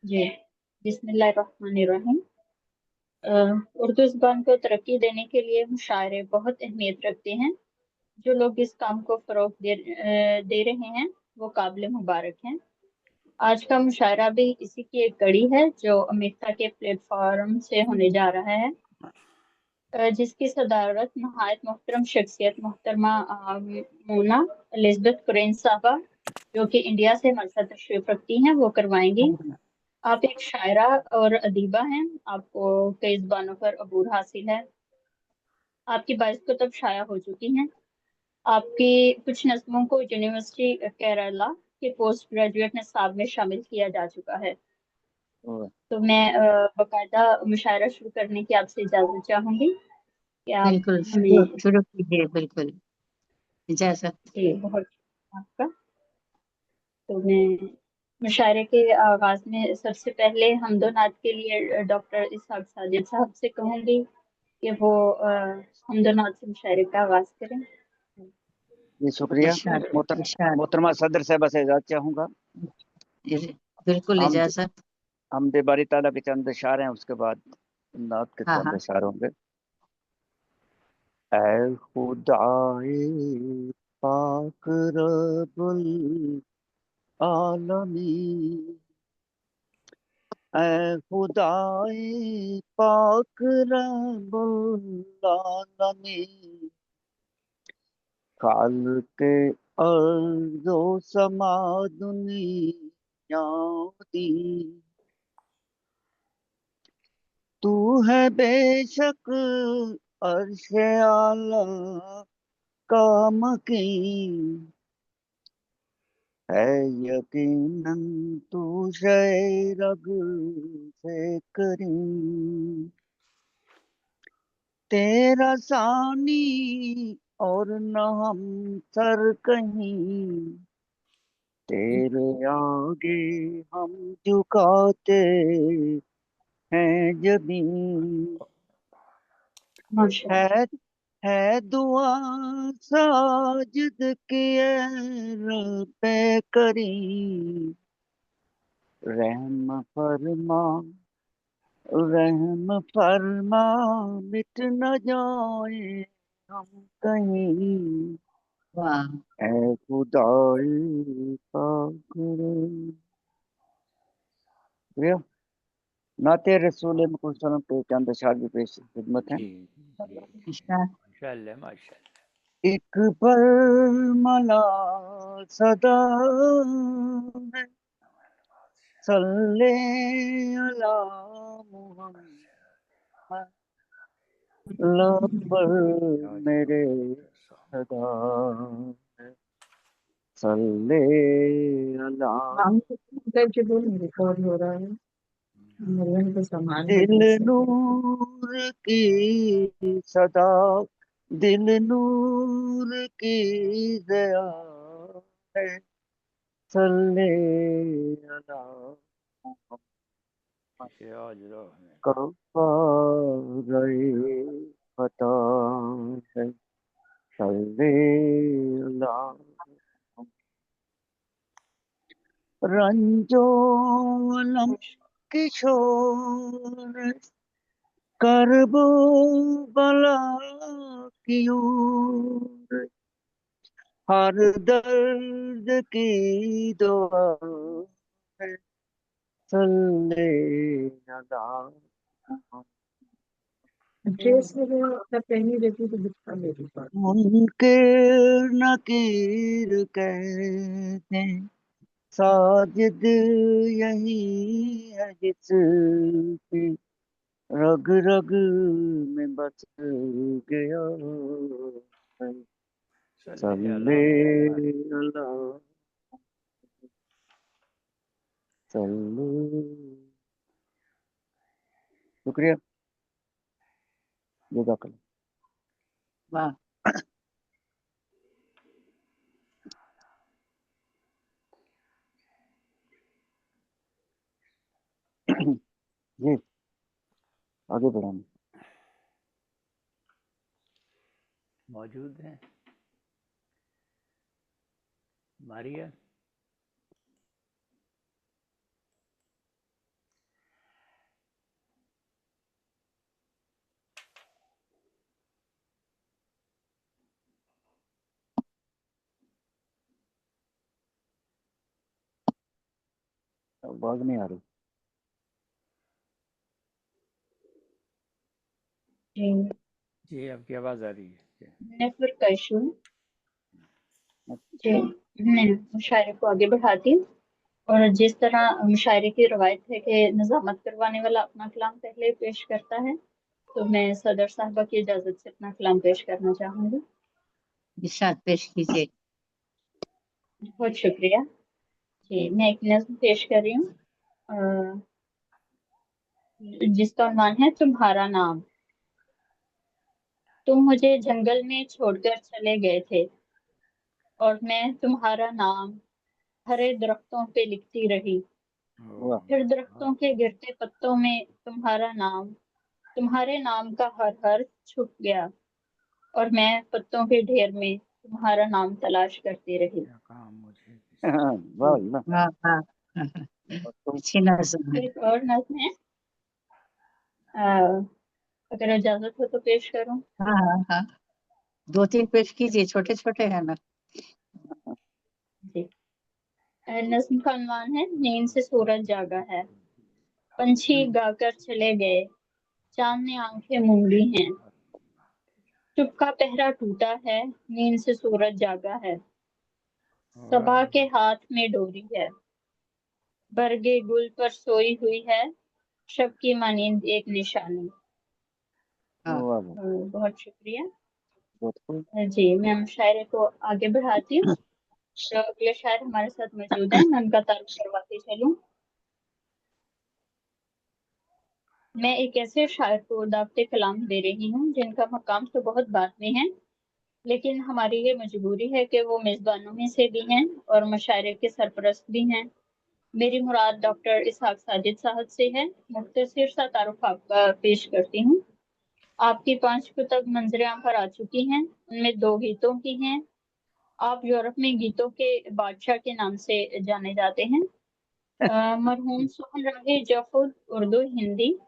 जी, बिस्मिल्लाहिर्रहमानिर्रहीम। अ, उर्दू ज़ुबान को तरक्की देने के लिए मुशायरे बहुत अहमियत रखते हैं। जो लोग इस काम को दे रहे हैं वो काबिल मुबारक हैं। आज का मुशायरा भी इसी की एक कड़ी है जो अमेरिका के प्लेटफॉर्म से होने जा रहा है, जिसकी सदारत नहायत मोहतरम शख्सियत मोहतरमा मोना एलिजबेथ कुरैन साहबा, जो कि इंडिया से हमारे साथ तशरीफ रखती हैं, वो करवाएंगी। आप एक शायरा और अदीबा हैं। आपको कई ज़बानों पर अबूर हासिल है। आपकी 22 कुतुब शाया हो चुकी हैं। आपकी कुछ नज़्मों को यूनिवर्सिटी केरला के पोस्ट ग्रेजुएट निसाब में शामिल किया जा चुका है। तो मैं बाकायदा मुशायरा शुरू करने की आपसे इजाज़त चाहूँगी कि आप बिल्कुल, शुरू हमें। शुरू कीजिए, बिल्कुल इजाजत। जी, बहुत शुक्रिया आपका। तो मैं मुशायरे के आगाज में सबसे पहले हमदो नात के लिए डॉक्टर इसहाक साजिद साहब से कहूँगी कि वो हमदो नात से मुशायरे का आगाज करें। जी शुक्रिया। इरशाद, इरशाद। मोहतरमा सदर साहब से इजाजत चाहूँगा। बिल्कुल हम इजाजत। हमदे बारी ताला के चंद अशार हैं, उसके बाद नात के हाँ चंद हाँ। अशार होंगे। ऐ खुदाए पाक रब्बुल आलमीन, ऐ खुदाए पाक रब्बुल आलमीन, खालिक़े अर्ज़ व समा दुनिया दी, तू है बेशक अर्श आला का मकीन, है यकीनन तू शे रग से करीम, तेरा सानी और न हम सर कहीं, तेरे आगे हम झुकाते हैं जबीन, माशाअल्लाह। है दुआ साजिद किए रब्बे करीम, रहम फरमा रहम फरमा, मिट न जाए हम कहीं, वाह। ऐ खुदाई पाक रे। नाते रसूल मुकर्रम पे चंद अशआर भी पेश खिदमत हैं। जी जी इरशाद। माशाल्लाह माशाल्लाह। एक पर मला सदा है, सल्ले अला मुहम्मद, लब पर मेरे सदा है, सल्ले अला। करके बोल, रिकॉर्ड हो रहा है, मरियम को संभाल दिल कैसे। नूर की सदा, दिल नूर की ज़िया है, सल्ले अला गए पता है, सल्ले अला। रंजो अलम किशोर करबो बला की ओर, हर दर्द की दुआ है, सल्ले अला। ड्रेस वगैरह सब पहनी रहती तो दिखता मेरी पर। मुनकिर नकीर कहते, साजिद यही है जिसकी रग रग में बस गया है, सल्ले अला सल्ले। शुक्रिया, जज़ाकल्लाह। वाह। जी आगे बढ़ाएं। मौजूद हैं मारिया। आवाज नहीं आ रही। जी, जी आपकी आवाज आ रही है। नेटवर्क का इशू है। जी, मैं मुशायरे को आगे बढ़ाती हूँ। और जिस तरह मुशायरे की रवायत है कि निजामत करवाने वाला अपना कलाम पहले पेश करता है, तो मैं सदर साहबा की इजाजत से अपना कलाम पेश करना चाहूंगी। इरशाद पेश कीजिए। बहुत शुक्रिया। जी, मैं एक नज्म पेश कर रही हूँ, जिसका उन्वान है तुम्हारा नाम। तुम मुझे जंगल में छोड़कर चले गए थे और मैं तुम्हारा नाम हरे दरख्तों पे लिखती रही। वाह। फिर दरख्तों के गिरते पत्तों में तुम्हारा नाम, तुम्हारे नाम का हर हर छुप गया और मैं पत्तों के ढेर में तुम्हारा नाम तलाश करती रही। क्या काम मुझे वाह वाह। वाह वाह, अच्छी नज्म है। एक और नज्म है, अ, अगर इजाजत हो तो पेश करूं। हाँ हाँ हाँ, 2-3 पेश कीजिए, छोटे छोटे हैं ना। जी, नज्म का उन्वान है नींद से सूरज जागा है। पंछी गाकर चले गए, चांद ने आंखें मूंदी हैं। चुप का पहरा टूटा है, नींद से सूरज जागा है। सबा के हाथ में डोरी है, बरगे गुल पर सोई हुई है। शब की मानींद एक निशानी। हाँ, वाह वाह। बहुत शुक्रिया। बहुत खूब। जी, मैं मुशायरे को आगे बढ़ाती हूँ। जो अगले शायर हमारे साथ मौजूद हैं, मैं उनका तारुफ करवाती चलूं। मैं एक ऐसे शायर को दावते कलाम दे रही हूँ जिनका मकाम तो बहुत बाद में है, लेकिन हमारी ये मजबूरी है कि वो मेजबानों में से भी हैं और मुशायरे के सरपरस्त भी हैं। मेरी मुराद डॉक्टर इसहाक साजिद साहब से है। मुख्तसर सा तारुफ आपका पेश करती हूँ। आपकी 5 कुतब मंजर आम पर आ चुकी हैं, उनमें 2 गीतों की हैं। आप यूरोप में गीतों के बादशाह के नाम से जाने जाते हैं। मरहूम सोहन राही जफर उर्दू, हिंदी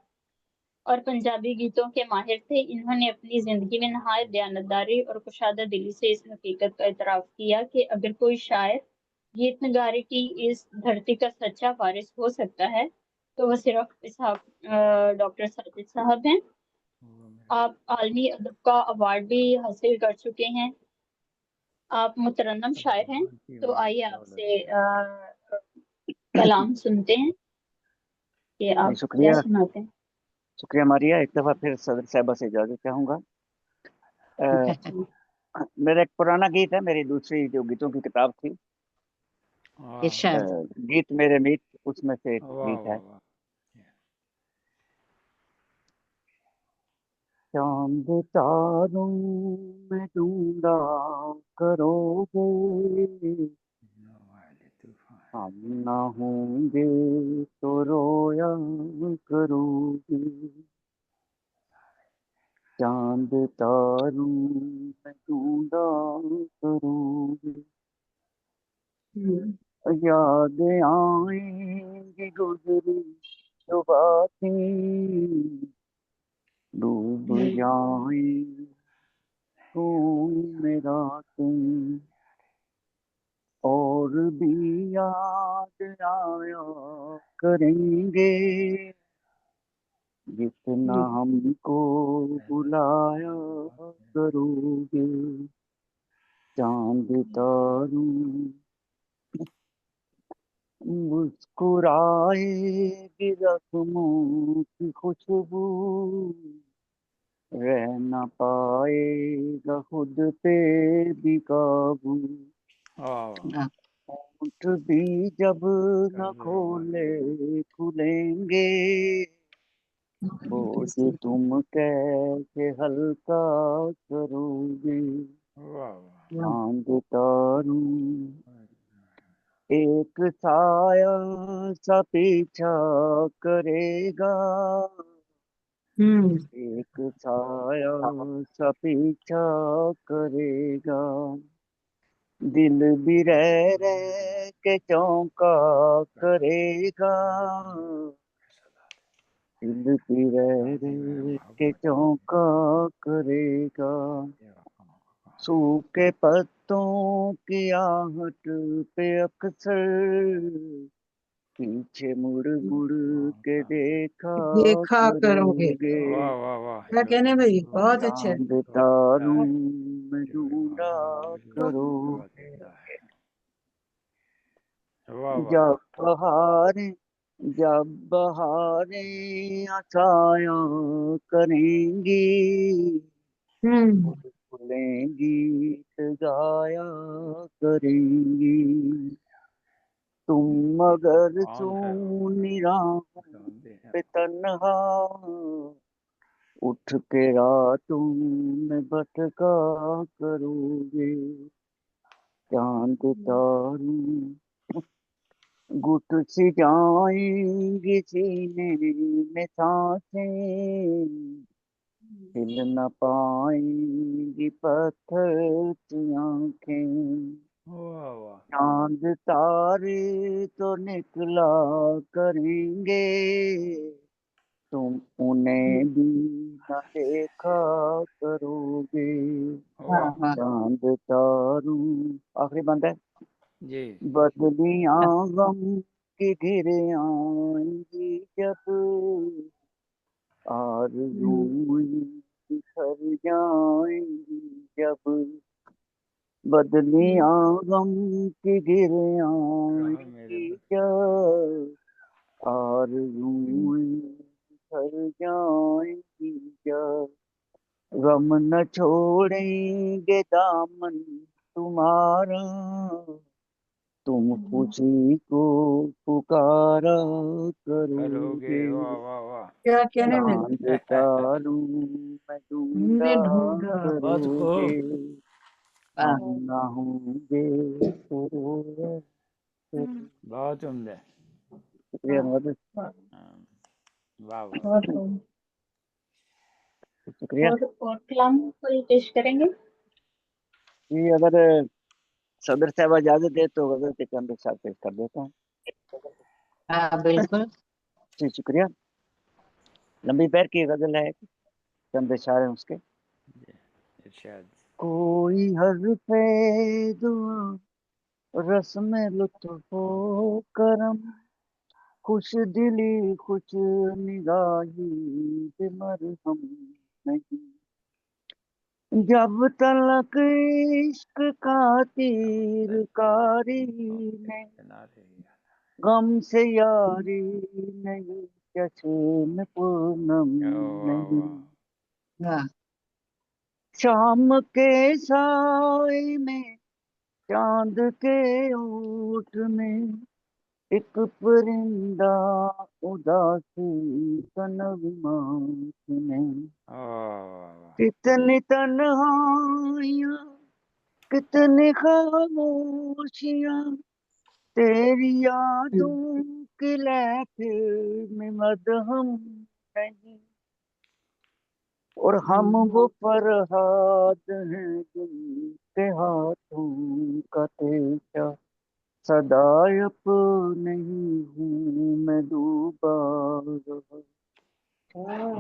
और पंजाबी गीतों के माहिर थे। इन्होंने अपनी जिंदगी में नहायत दयानतदारी और कुशादा दिली से इस हकीकत का इतराफ किया कि अगर कोई शायर गीत नगारे की इस धरती का सच्चा वारिस हो सकता है तो वह सिर्फ इसहाक डॉक्टर साजिद साहब हैं। आप आलमी अदब का अवार्ड भी हासिल कर चुके हैं। आप मुतरन्नम शायर हैं। तो आइए आपसे कलाम सुनते हैं कि जी आप क्या शुक्रिया। सुनाते हैं। शुक्रिया मारिया। एक दफा फिर सदर साहबा से इजाजत चाहूंगा। अ, मेरा एक पुराना गीत है, मेरी दूसरी जो गीतों की किताब थी, इरशाद। गीत मेरे मीत, उसमें से एक वाह गीत वाह है। वाह। चांद तारों में ढूंढा करोगे, तूफान हम ना होंगे तो रोया करोगे। चांद तारों में ढूंढा करोगे, हम्म, याद आएंगी गुजरी जो बातें, डूब जाए मेरा तुम, और भी याद आया करेंगे जितना हमको बुलाया करोगे। चांद तारों मुस्कुराएगी जख्मों की खुशबू, रह न पाएगा खुद पे भी काबू। वाह वाह। हाँ, होंठ भी जब न कर दे खोले खुलेंगे, बोझ तुम कैसे हल्का करोगे। वाह वाह। चांद तारों एक साया सा पीछा करेगा, हम्म, एक साया सा पीछा करेगा। दिल भी रह के चौंका करेगा, दिल भी रह के मोहब्बत चौंका करेगा। की सूखे पत्तों की आहट पे अक्सर पीछे मुड़ मुड़ के देखा देखा करोगे। करोगे, वाह वाह वाह क्या कहने भाई, बहुत अच्छे। चांद तारों में ढूंढा करोगे। वाह वाह जब बहारें जब बहारें आछाया करेंगी, फूलें गीत गाया करेंगी, तुम मगर कौन है वो? सुनी राहों जानते हैं। पे तन्हा, उठ के रातों में भटका करोगे, चांद तारों घुट सी जाएंगी सीने में सांसें, हिल न पाएंगी पत्थर की आंखें, वाह वाह चांद तारे तो निकला करेंगे, तुम उन्हें भी न देखा करोगे, वाह चांद तारों। आखिरी बंद है। जी बदलियां गम की घिर आएंगी जब, आरज़ूएं बिखर जाएंगी जब, बदलियां गम की घिर रहा मेरे आएंगी बस जब, आरज़ूएं बिखर जाएंगी जब, गम न छोड़ेंगे दामन तुम्हारा, तुम खुशी को पुकारा करोगे। करोगे, वाह वाह वाह क्या कहने भाई, चांद तारों में ढूंढा हमने ढूंढा। बहुत करोगे, खूब। हम ना होंगे करोगे। बहुत उम्दा। शुक्रिया महोदय, हाँ, वाह वाह बहुत खूब। शुक्रिया। और कलाम कोई पेश करेंगे? जी, अगर सदर साहब इजाजत दे तो गजल के चंद साथ पेश कर देता हूँ। हाँ बिल्कुल। जी शुक्रिया। लंबी पैर की गजल है, चंद इशारे हैं उसके। इरशाद। कोई हर्फे दुआ रस्म लुत्फो करम, खुश दिली खुश निगाही पे मरहम नहीं, जब तलक इश्क का तीर कारी नहीं, गम से यारी नहीं, जश्न पूनम वाह नहीं, वाह हाँ शाम के साए में चांद के ओट में, एक परिंदा उदासी तनवीमात में, वाह कितनी तन्हाइयाँ कितनी खामोशियाँ, तेरी यादों की लहर में मदहम नहीं, और हम वो फरहाद हैं जिनके हाथों का तेजा, सदा अपने ही हूँ मैं डूबा रहा,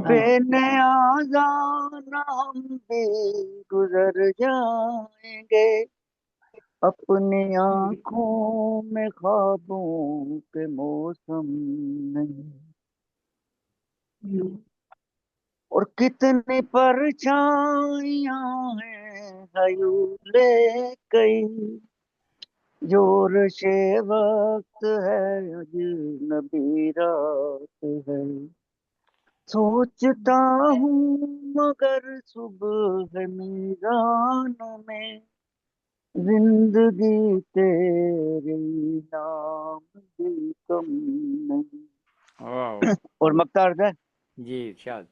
बेनियाज़ा ना हम भी गुजर जाएंगे, अपनी आँखों में ख्वाबों के मौसम नहीं, और कितनी परछाइयाँ हैं हयूले कई, जोर से वक्त है अजनबी रात है, सोचता हूँ मगर सुबह मीरान में, जिंदगी तेरे नाम भी कम नहीं। वाह और मक्ता है, जी इरशाद।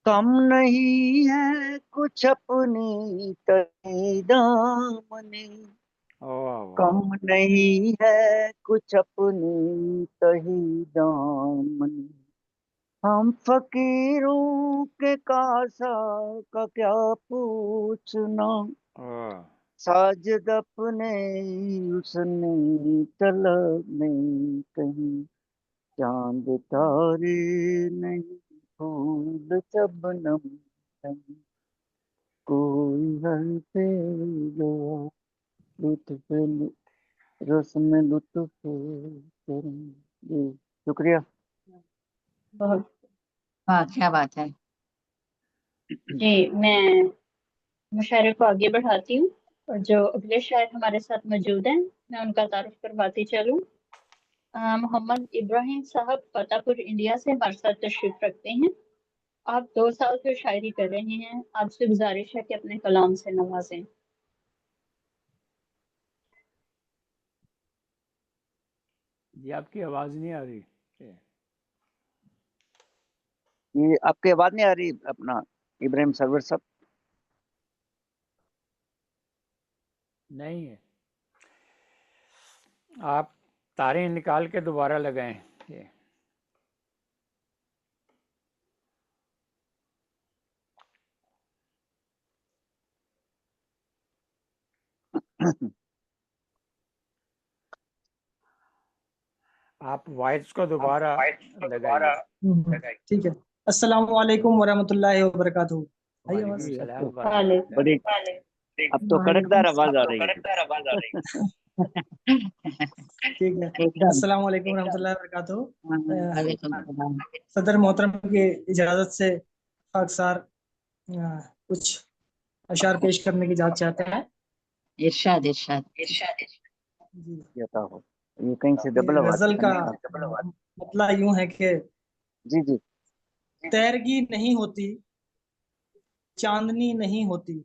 कम नहीं है कुछ अपनी तनी दामनी, वाह वाह कम नहीं है कुछ अपनी तही दामनी, हम फकीरों के कासा का क्या पूछना, वाह साजिद अपने उसने तलब में कहीं, चांद तारे नहीं फूल शबनम नहीं, कोई हंसे गया लुत्फ रस्म लुत्फ करूं। जी शुक्रिया। बहुत। हाँ क्या बात है। जी, मैं मुशायरे को आगे बढ़ाती हूँ और जो अगले शायर हमारे साथ मौजूद हैं मैं उनका तारुफ करवाती चलूँ। मोहम्मद इब्राहिम साहब फतेहपुर इंडिया से हमारे साथ तशरीफ रखते हैं। आप 2 साल से शायरी कर रहे हैं, आपसे गुजारिश है कि अपने कलाम से नवाजें। जी आपकी आवाज नहीं आ रही। ये आपकी आवाज नहीं आ रही अपना इब्राहिम सरवर साहब? नहीं है, आप तारें निकाल के दोबारा लगाएं। ये आप वॉइस को दोबारा लगाइए। ठीक है। अस्सलाम वालेकुम वरहमतुल्लाहि वबरकातुहू। आइए वालेकुम आवाज। सलाम वालेकुम। बड़ी अब तो कड़कदार आवाज आ रही है। ठीक है। एकदम। अस्सलाम वालेकुम वरहमतुल्लाहि वबरकातुहू। वालेकुम सलाम। सदर मोहतरम की इजाजत से खाकसार कुछ अशार पेश करने की इजाजत चाहते हैं। इरशाद इरशाद। जी, कहता हो ये कहीं से डबल ये आवाज गजल का है। मतलब यूं है कि जी जी। तैरगी नहीं होती, चांदनी नहीं होती,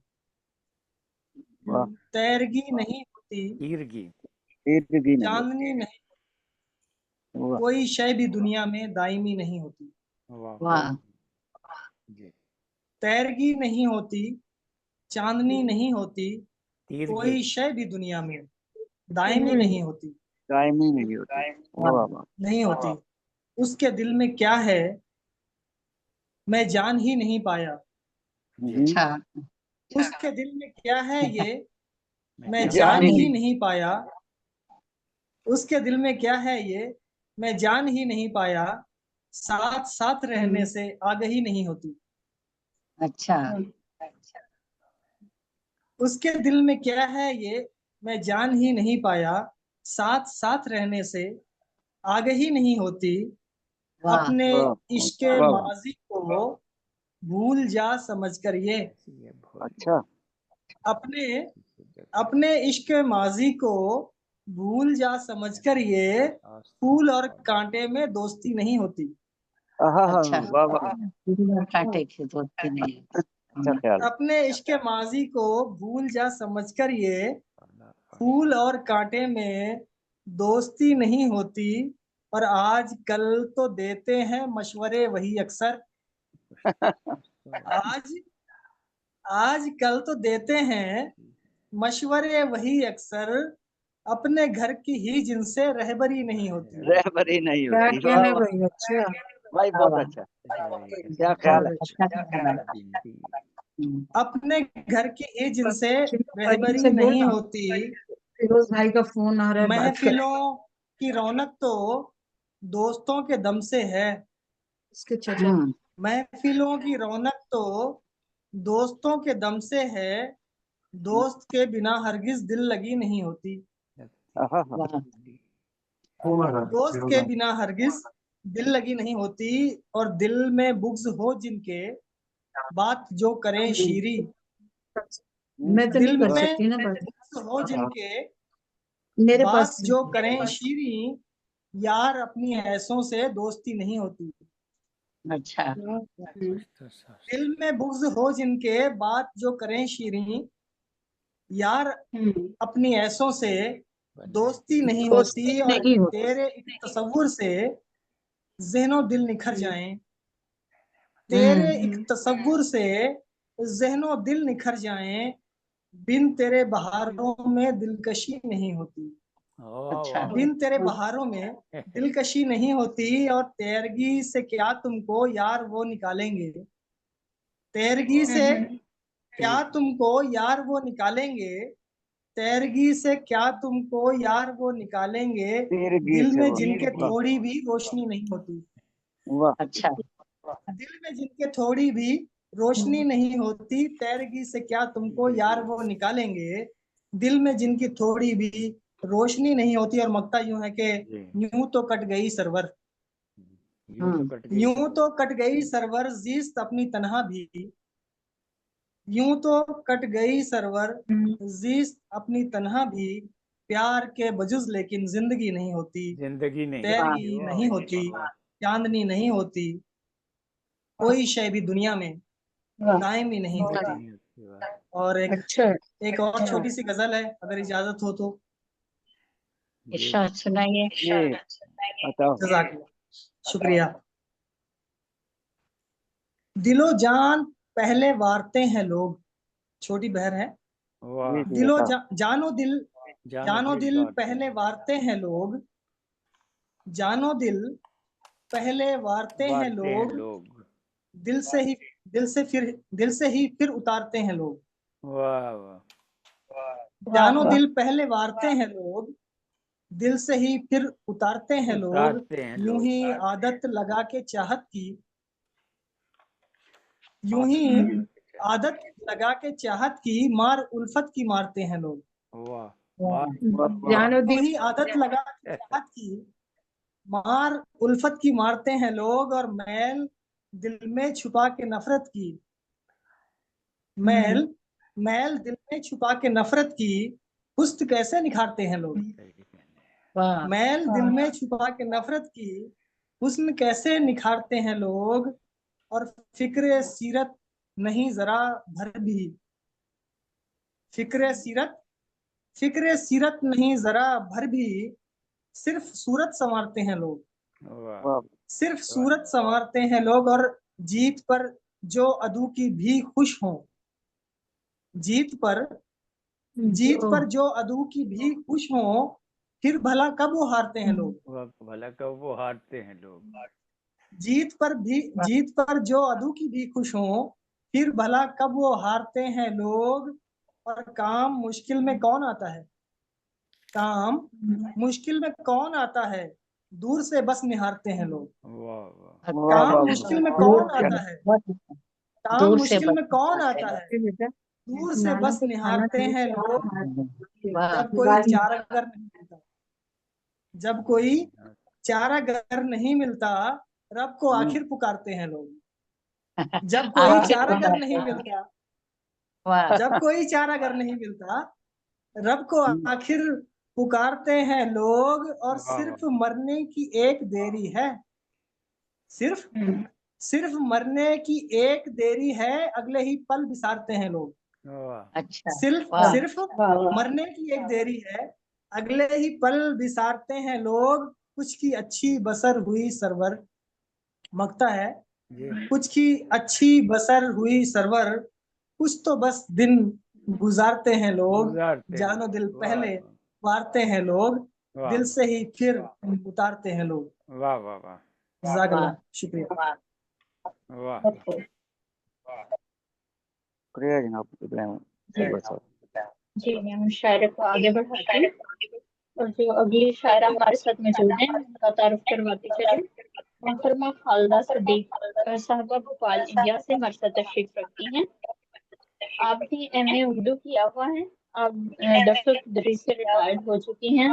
वाह। तैरगी नहीं होती, तीरगी। तीरगी नहीं होती। चांदनी नहीं, वाह कोई शय भी दुनिया में दायमी नहीं होती। वाह वाह। जी। तैरगी नहीं होती, चांदनी नहीं होती, तीरगी। कोई शय भी दुनिया में दायमी नहीं होती। कायमी नहीं होती। वाह वाह। नहीं होती। उसके दिल में क्या है मैं जान ही नहीं पाया। अच्छा। उसके दिल में क्या है ये मैं जान जान ही ही नहीं। नहीं पाया। उसके दिल में क्या है ये मैं जान ही नहीं पाया। साथ साथ रहने से आगही नहीं होती। अच्छा। उसके दिल में क्या है ये मैं जान ही नहीं पाया। साथ साथ रहने से आगही नहीं होती। वाह। अपने वाह इश्क वाह वाह। माजी को भूल जा समझकर ये अच्छा। अपने अपने इश्क माजी को भूल जा समझकर ये फूल और कांटे में दोस्ती नहीं होती। आहा हा। अच्छा। वाह वाह। कांटे की दोस्ती नहीं। अच्छा ख्याल है। अपने इश्क माजी को भूल जा समझकर ये फूल और कांटे में दोस्ती नहीं होती। और आज कल तो देते हैं मशवरे वही अक्सर। आज आज कल तो देते हैं मशवरे वही अक्सर। अपने घर की ही जिनसे रहबरी नहीं होती। रहबरी नहीं क्या होती। वाह कहना वाह भाई। अच्छा। भाई बहुत अच्छा। क्या ख्याल है। अच्छा कहना है। अपने घर की ही जिनसे रहबरी से नहीं बोलना। होती। फिरोज भाई का फोन आ रहा है, बात कर। महफिलों की रौनक तो दोस्तों के दम से है। इसके चाचा। महफिलों की रौनक तो दोस्तों के दम से है। दोस्त के बिना हरगिज दिल लगी नहीं होती। आहा हा। दोस्त के बिना हरगिज दिल लगी नहीं होती। और दिल में बुग्ज हो जिनके बात जो करें शीरी। मैं तो नहीं दिल कर में सकती ना बात। बुग्ज हो जिनके मेरे बात पास। जो करें शीरी। यार अपनी ऐसों से दोस्ती नहीं होती। अच्छा। दिल में बुग्ज हो जिनके बात जो करें शीरी। यार अपनी ऐसों से दोस्ती नहीं दोस्ती होती। और नहीं होती। तेरे एक तसव्वुर से ज़हनो दिल निखर जाएं। तेरे एक तसव्वुर से ज़हनो दिल निखर जाएं। बिन तेरे बहारों में दिलकशी नहीं होती। अच्छा। बिन तेरे बहारों में दिलकशी नहीं होती। और तैरगी से क्या तुमको यार वो निकालेंगे। तैरगी से क्या तुमको यार वो निकालेंगे। तैरगी से क्या तुमको यार वो निकालेंगे। तीरगी दिल से में वो जिनके वाह थोड़ी भी रोशनी नहीं होती। वाह। अच्छा। दिल में जिनके थोड़ी भी रोशनी नहीं होती। तैरगी से क्या तुमको यार वो निकालेंगे। दिल में जिनकी थोड़ी भी रोशनी नहीं होती। और मक्ता यूं है कि जी यूं तो कट गई सरवर, यूं तो कट गई यूं तो कट गई सरवर जीस्त अपनी तन्हा भी, यूं तो कट गई सरवर जीस्त अपनी तन्हा भी, प्यार के बजुज लेकिन जिंदगी नहीं होती, जिंदगी नहीं तैरगी होती। वाह नहीं वाह होती, वाह। चांदनी नहीं होती, कोई शय भी दुनिया में दायमी नहीं होती। नहीं होती, वाह। और अच्छा, एक और छोटी सी गजल है, अगर इजाजत हो तो। जी इरशाद सुनाइए। जी बताओ। जज़ाकल्लाह, शुक्रिया। दिलो जान पहले वारते हैं लोग, छोटी बहर है। वाह। जी जी दिलो बताओ। जानो दिल, जानो दिल बात पहले वारते हैं लोग, जानो दिल पहले वारते हैं वारते हैं लोग, लोग। दिल से ही दिल से ही फिर उतारते हैं लोग। वाह वाह। जानो दिल पहले वारते हैं लोग, दिल से ही फिर उतारते हैं लोग, उतारते हैं यूं लोग। ही आदत लगा के चाहत की, यूं ही आदत लगा के चाहत की, मार उल्फत की मारते हैं लोग। वाह। जानो यूं दिल, ही आदत लगा के चाहत की, मार उल्फत की मारते हैं लोग। और मैल दिल में छुपा के नफरत की, मैल मैल दिल में छुपा के नफरत की, हुस्न कैसे निखारते हैं लोग। वाह, मैल दिल में छुपा के नफरत की, हुस्न कैसे निखारते हैं लोग। और फिक्र सीरत नहीं जरा भर भी, फिक्र सीरत फिक्र सीरत नहीं जरा भर भी, सिर्फ सूरत संवारते हैं लोग, वाह। वाह सिर्फ सूरत संवारते हैं लोग। और जीत पर जो अदू की भी खुश हो, जीत पर जो अदू की भी खुश हो, फिर भला कब वो हारते हैं लोग। वाह, भला कब वो हारते हैं लोग। जीत पर जो अदू की भी खुश हो, फिर भला कब वो हारते हैं लोग। और काम मुश्किल में कौन आता है, काम मुश्किल में कौन आता है, दूर से बस निहारते हैं लोग। वाह वाह। वाह काम वाह मुश्किल में दूर कौन से आता है, काम दूर से मुश्किल में कौन आता है, बेटा, दूर से बस निहारते हैं लोग। वाह, जब कोई चारागर नहीं मिलता, जब कोई चारागर नहीं मिलता, रब को आखिर पुकारते हैं लोग। जब कोई आखिर चारागर पुकारते नहीं हैं। मिलता, वाह, जब कोई चारागर नहीं मिलता, रब को आखिर पुकारते हैं लोग। और वाह सिर्फ वाह। मरने की एक देरी है, सिर्फ सिर्फ मरने की एक देरी है, अगले ही पल बिसारते हैं लोग। वाह। अच्छा, सिर्फ वाह, सिर्फ मरने की एक देरी है, अगले ही पल बिसारते हैं लोग। कुछ की अच्छी बसर हुई सरवर, मगता है, जी कुछ की अच्छी बसर हुई सरवर, कुछ तो बस दिन गुजारते हैं लोग। गुजारते हैं जानो लोग। दिल वाह पहले वारते हैं लोग, वाह दिल से ही फिर उतारते हैं लोग। वाह वाह वाह जज़ाकल्लाह, शुक्रिया। वाह। शुक्रिया जनाब इब्राहिम सैयद साहब। जी मैं हम शायरे को आगे बढ़ाती हूँ, और जो अगली शायरा हमारे साथ मौजूद हैं उनका तारुफ करवाती चली। मोहतरमा खालदा सदीक साहबा भोपाल इंडिया से हमारे साथ तशरीफ रखती हैं। आपने एमए उर्दू किया हुआ है, आप दफ्तर तदरीस से रिटायर्ड हो चुकी हैं।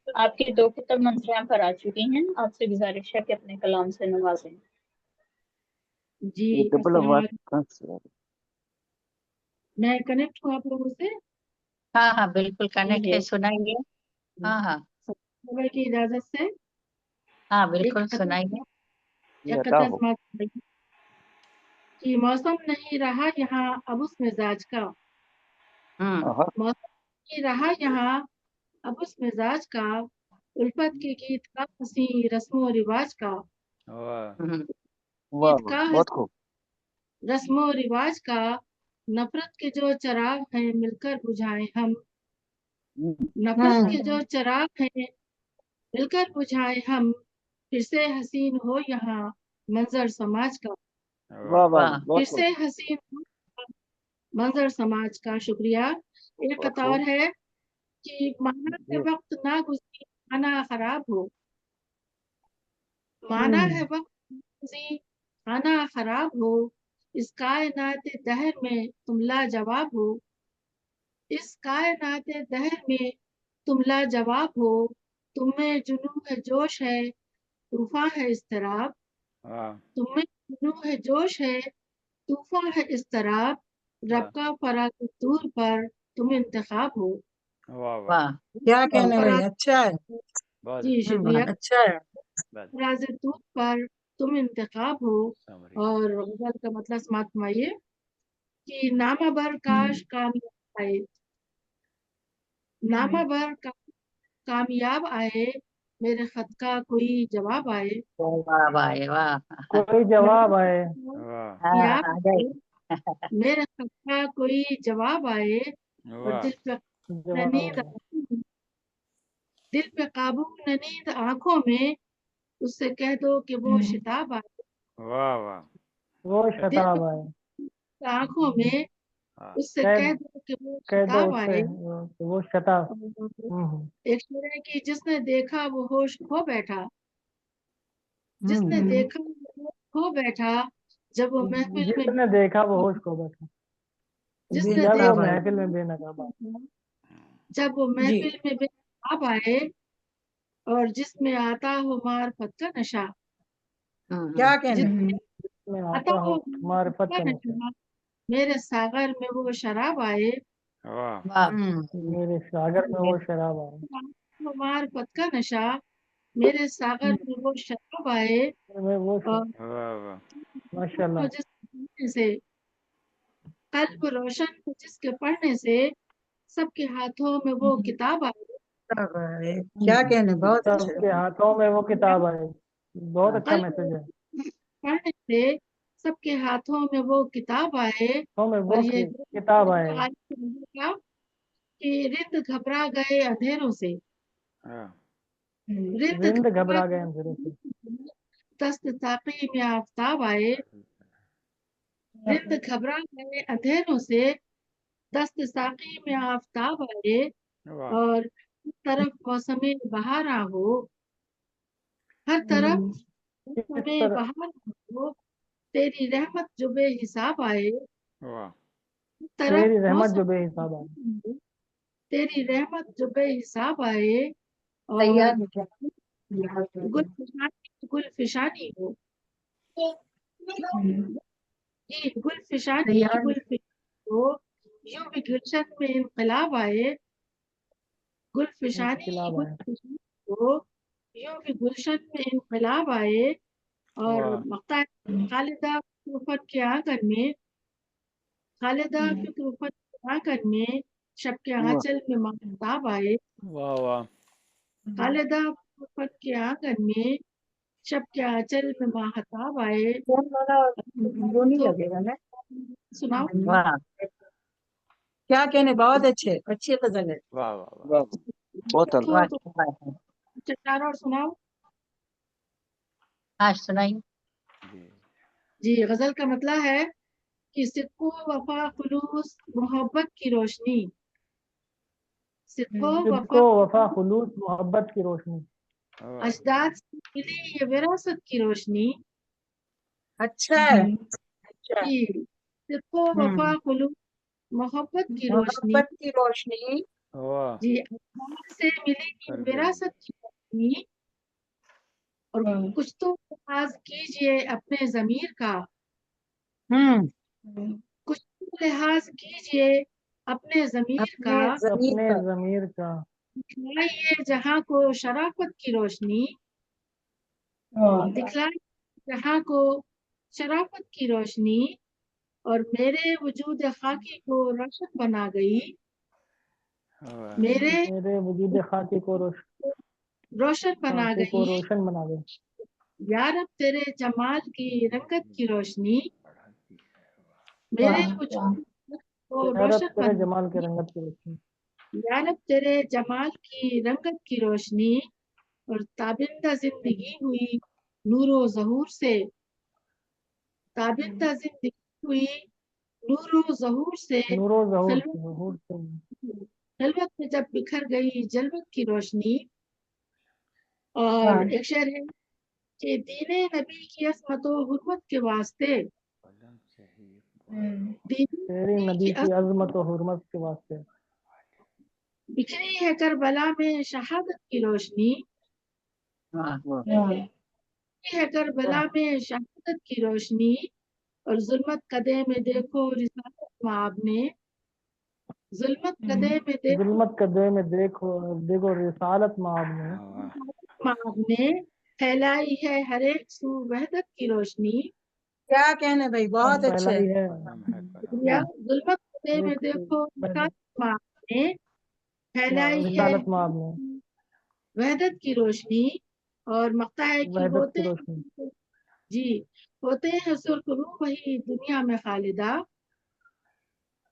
आपकी 2 किताब मंथलियां पर आ चुकी हैं। आपसे गुजारिश है कि अपने कलाम से नवाजें। जी, ये डबल आवाज कहाँ से आ रही मैं कनेक्ट हूँ आप लोगों से। हाँ हाँ, बिल्कुल कनेक्ट है, सुनाइए। हाँ हाँ, खबर की इजाजत से हाँ बिल्कुल सुनाइए। है? ये बताओ। कि मौसम नहीं रहा यहाँ अब उस मिजाज का, आहा, मौसम नहीं रहा यहाँ अब उस मिजाज का, उल्फत के गीत का हंसी रस्मो रिवाज का, वाह वाह गीत वाह, का बहुत खूब। रस्मो रिवाज का, नफरत के जो चराग हैं मिलकर बुझाएं हम, नफरत के जो चराग हैं मिलकर बुझाएं हम, फिर से हसीन हो यहाँ मंजर समाज का, वाह वाह, वाह, बहुत फिर खूब, से हसीन हो मंजर समाज का। शुक्रिया। एक बहुत कतौर खूब। है कि माना है जी वक्त ना गुजरी खाना खराब हो, माना है वक्त ना गुजरी खाना खराब हो, इस कायनात दहर में तुम लाजवाब हो, इस कायनात दहर में तुम लाजवाब हो, तुम में जुनून है, जोश है, तूफान है इस्तराब। वाह तुम में जुनून है, जोश है, तूफान है इस्तराब। रब का फराग दूर पर तुम इंतखाब हो। वाह वाह वाह, क्या कहने भाई, फराग, अच्छा है। बहुत जी अच्छा शुक्रिया। अच्छा है। बात फराज दूर पर तुम इंतखाब हो। समझ और गजल का मतलब समाप्त फरमाइए कि नामा बर काश कामयाब आए, नामा बर कामयाब आए, मेरे खत का कोई जवाब आए। वाह भाई वाह। कोई जवाब आए। वाह हाँ, कामयाब आ आए, गई। मेरे खत का कोई जवाब आए। और वाह जवाब दिल पे काबू न नींद आंखों में, उससे कह दो कि वो शिताब आए। वाह वाह वो दिल शताब आए। पे आंखों में, हाँ उससे कह कह दो कि वो कह दो शिताब उससे आए। वो शताब। और एक शेर है कि जिसने देखा वो होश खो बैठा, जिसने हम्म, देखा वो होश खो बैठा, जब वो महफिल में, जिसने देखा वो होश खो बैठा, जिसने जब वो बेनकाब आए। महफिल में बेनकाब आए। देखा जब वो जी, महफिल में बेनकाब आए, और जिसमें आता हो मार्फत का नशा, क्या कहने। जिसमें में आता आता हो हो मारिफत मार्फत का का नशा, नशा, मेरे सागर में वो शराब आए। वाह वाह। मेरे सागर में वो शराब आए। वो मार्फत का नशा, मेरे सागर में वो शराब आए। मैं वो और वाह वाह माशाल्लाह। जिस पढ़ने से, कल्ब रोशन हो जिसके पढ़ने से, सबके हाथों में वो किताब आए। क्या कहने, बहुत अच्छे। सबके हाथों में वो किताब आए। बहुत अच्छा कल्ब मैसेज है। पढ़ने से सबके हाथों में वो किताब आए। हाथों में और वो ये किताब आए। आज का कि रिंद घबरा गए अंधेरों से, हाँ रिंद रिंद घबरा घबरा गए अंधेरों से। दस्त ताकी में आफताब आए। रिंद घबरा गए अंधेरों से, दस्त साकी में आफताब आए। वाह और हर तरफ मौसमी बहार हो, हर तरफ किस मौसमी तरह। बहार हो, तेरी रहमत जो बेहिसाब आए। वाह हर तरफ तेरी रहमत मौसम, जो बेहिसाब आए। तेरी रहमत जो बेहिसाब आए। और तैयार हो क्या। गुल फिशानी हो, जी गुल फिशानी तैयार। हो, यूं भी गुलशन में इनकलाब आए। गुल फिशानी इनकलाब गुल आए। फिशानी हो, यूं भी गुलशन में इनकलाब आए। और वाह मक्ता खालिदा फिक्र के आंगन में, खालिदा फिक्र के आंगन में, शब के आंचल में महताब आए। वाह वाह खालिदा फिक्र के आंगन में, शब के आंचल में महताब आए। फोन वाला वो नहीं तो लगेगा ना। सुनाओ। वाह, क्या कहने, बहुत अच्छे, अच्छी गजल है। वाह वाह वाह वाह, बहुत अल- वाह, तो क्या बात है। चार और सुनाओ। हाँ, सुनाइए। जी जी गजल का मतलब है कि सिक्को वफा खुलूस मोहब्बत की रोशनी, सिक्को सिद्को वफा वफा खुलूस मोहब्बत की रोशनी। वाह अजदाद से मिली ये विरासत की रोशनी। अच्छा है। अच्छा। जी सिक्को वफा खुलूस मोहब्बत की रोशनी, मोहब्बत की रोशनी। वाह जी अजदाद से मिली ये कर गई विरासत की रोशनी। और कुछ तो लिहाज कीजिए अपने जमीर का, हम्म, कुछ तो लिहाज कीजिए अपने जमीर का। अपने जमीर अपने का। जमीर का। दिखलाइए जहां को शराफत की रोशनी, दिखलाइए जहां को शराफत की रोशनी। और मेरे वजूद खाकी को रोशन बना गई, वाह मेरे मेरे वजूद खाकी को रोशन बना गई। रोशन बना दे। यार अब तेरे जमाल की रंगत की रोशनी, बढ़ाती है मेरे वजूद को यार अब रोशन तेरे बना जमाल की गई। रंगत की रोशनी। यार अब तेरे जमाल की रंगत की रोशनी। और ताबिंदा जिंदगी हुई नूरो जहूर से, ताबिंदा जिंदगी हुई नूरो जहूर से। नूरो जहूर खिलवत जहूर से। खिलवत में जब बिखर गई जलवत की रोशनी। और हाँ, एक शेर है कि दीने नबी की असमत व हुर्मत के वास्ते, कलम से ही। वाह, वाह, वाह। दीने तेरी नबी की नबी की अजमत और हुर्मत के वास्ते। बिखरी है करबला में शहादत की रोशनी, बिखरी है करबला में शहादत की रोशनी, और जुल्मत कदे में देखो रिसालत माब ने, जुल्मत कदे में देखो जुल्मत कदे में देखो देखो रिसालत माब ने फैलाई है हर एक सू वहदत की रोशनी। क्या कहने भाई, बहुत अच्छे। फैलाई है जुल्मत कदे में देखो रिसालत माब ने फैलाई है रिसालत माब ने वहदत की रोशनी, और मक्ता है कि वहदत की होते रोशनी, जी होते हैं सुर्ख रूह वही दुनिया में खालिदा,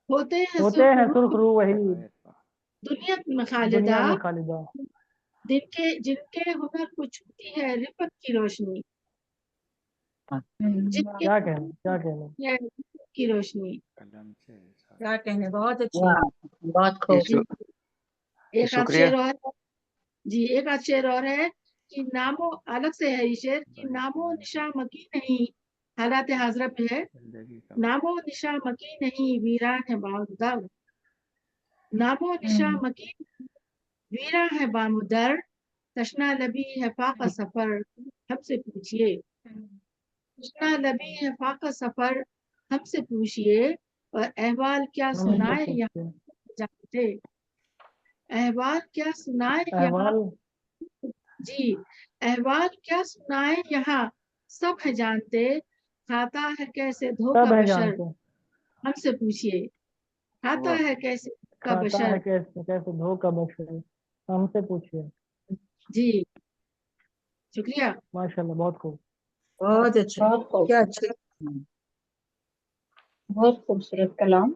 होते हैं सुर्ख सुर्ख रूह वही दुनिया में खालिदा, दुनिया में खालिदा, जिनके हुनर को छूती है रिफत की रोशनी, जिनके क्या कहने है रिफत की रोशनी। क्या कहने, बहुत अच्छे। बहुत खूब। एक आध शुक्रिया। शेर और जी, एक आध शेर और है कि नामो अलग से है ये शेर कि नामो निशा मकी नहीं, हालात हाजरा पे है, नामो निशा मकी नहीं वीरान है बामुदर, नामो निशा मकी वीरा है बामुदर, तशना लबी है फाका सफर हमसे पूछिए, तशना लबी है फाका सफर हमसे पूछिए, और अहवाल क्या सुनाए यहाँ जानते, अहवाल क्या सुनाए यहाँ अहवाल जी, अहवाल क्या सुनाए यहाँ सब है जानते, खाता है कैसे धोखा सब है बशर जानते, हमसे पूछिए, खाता है कैसे धोखा खाता बशर है कैसे धोखा बशर हमसे पूछिए। जी, शुक्रिया। माशाल्लाह, बहुत खूब। बहुत अच्छे, क्या अच्छे। बहुत खूबसूरत कलाम।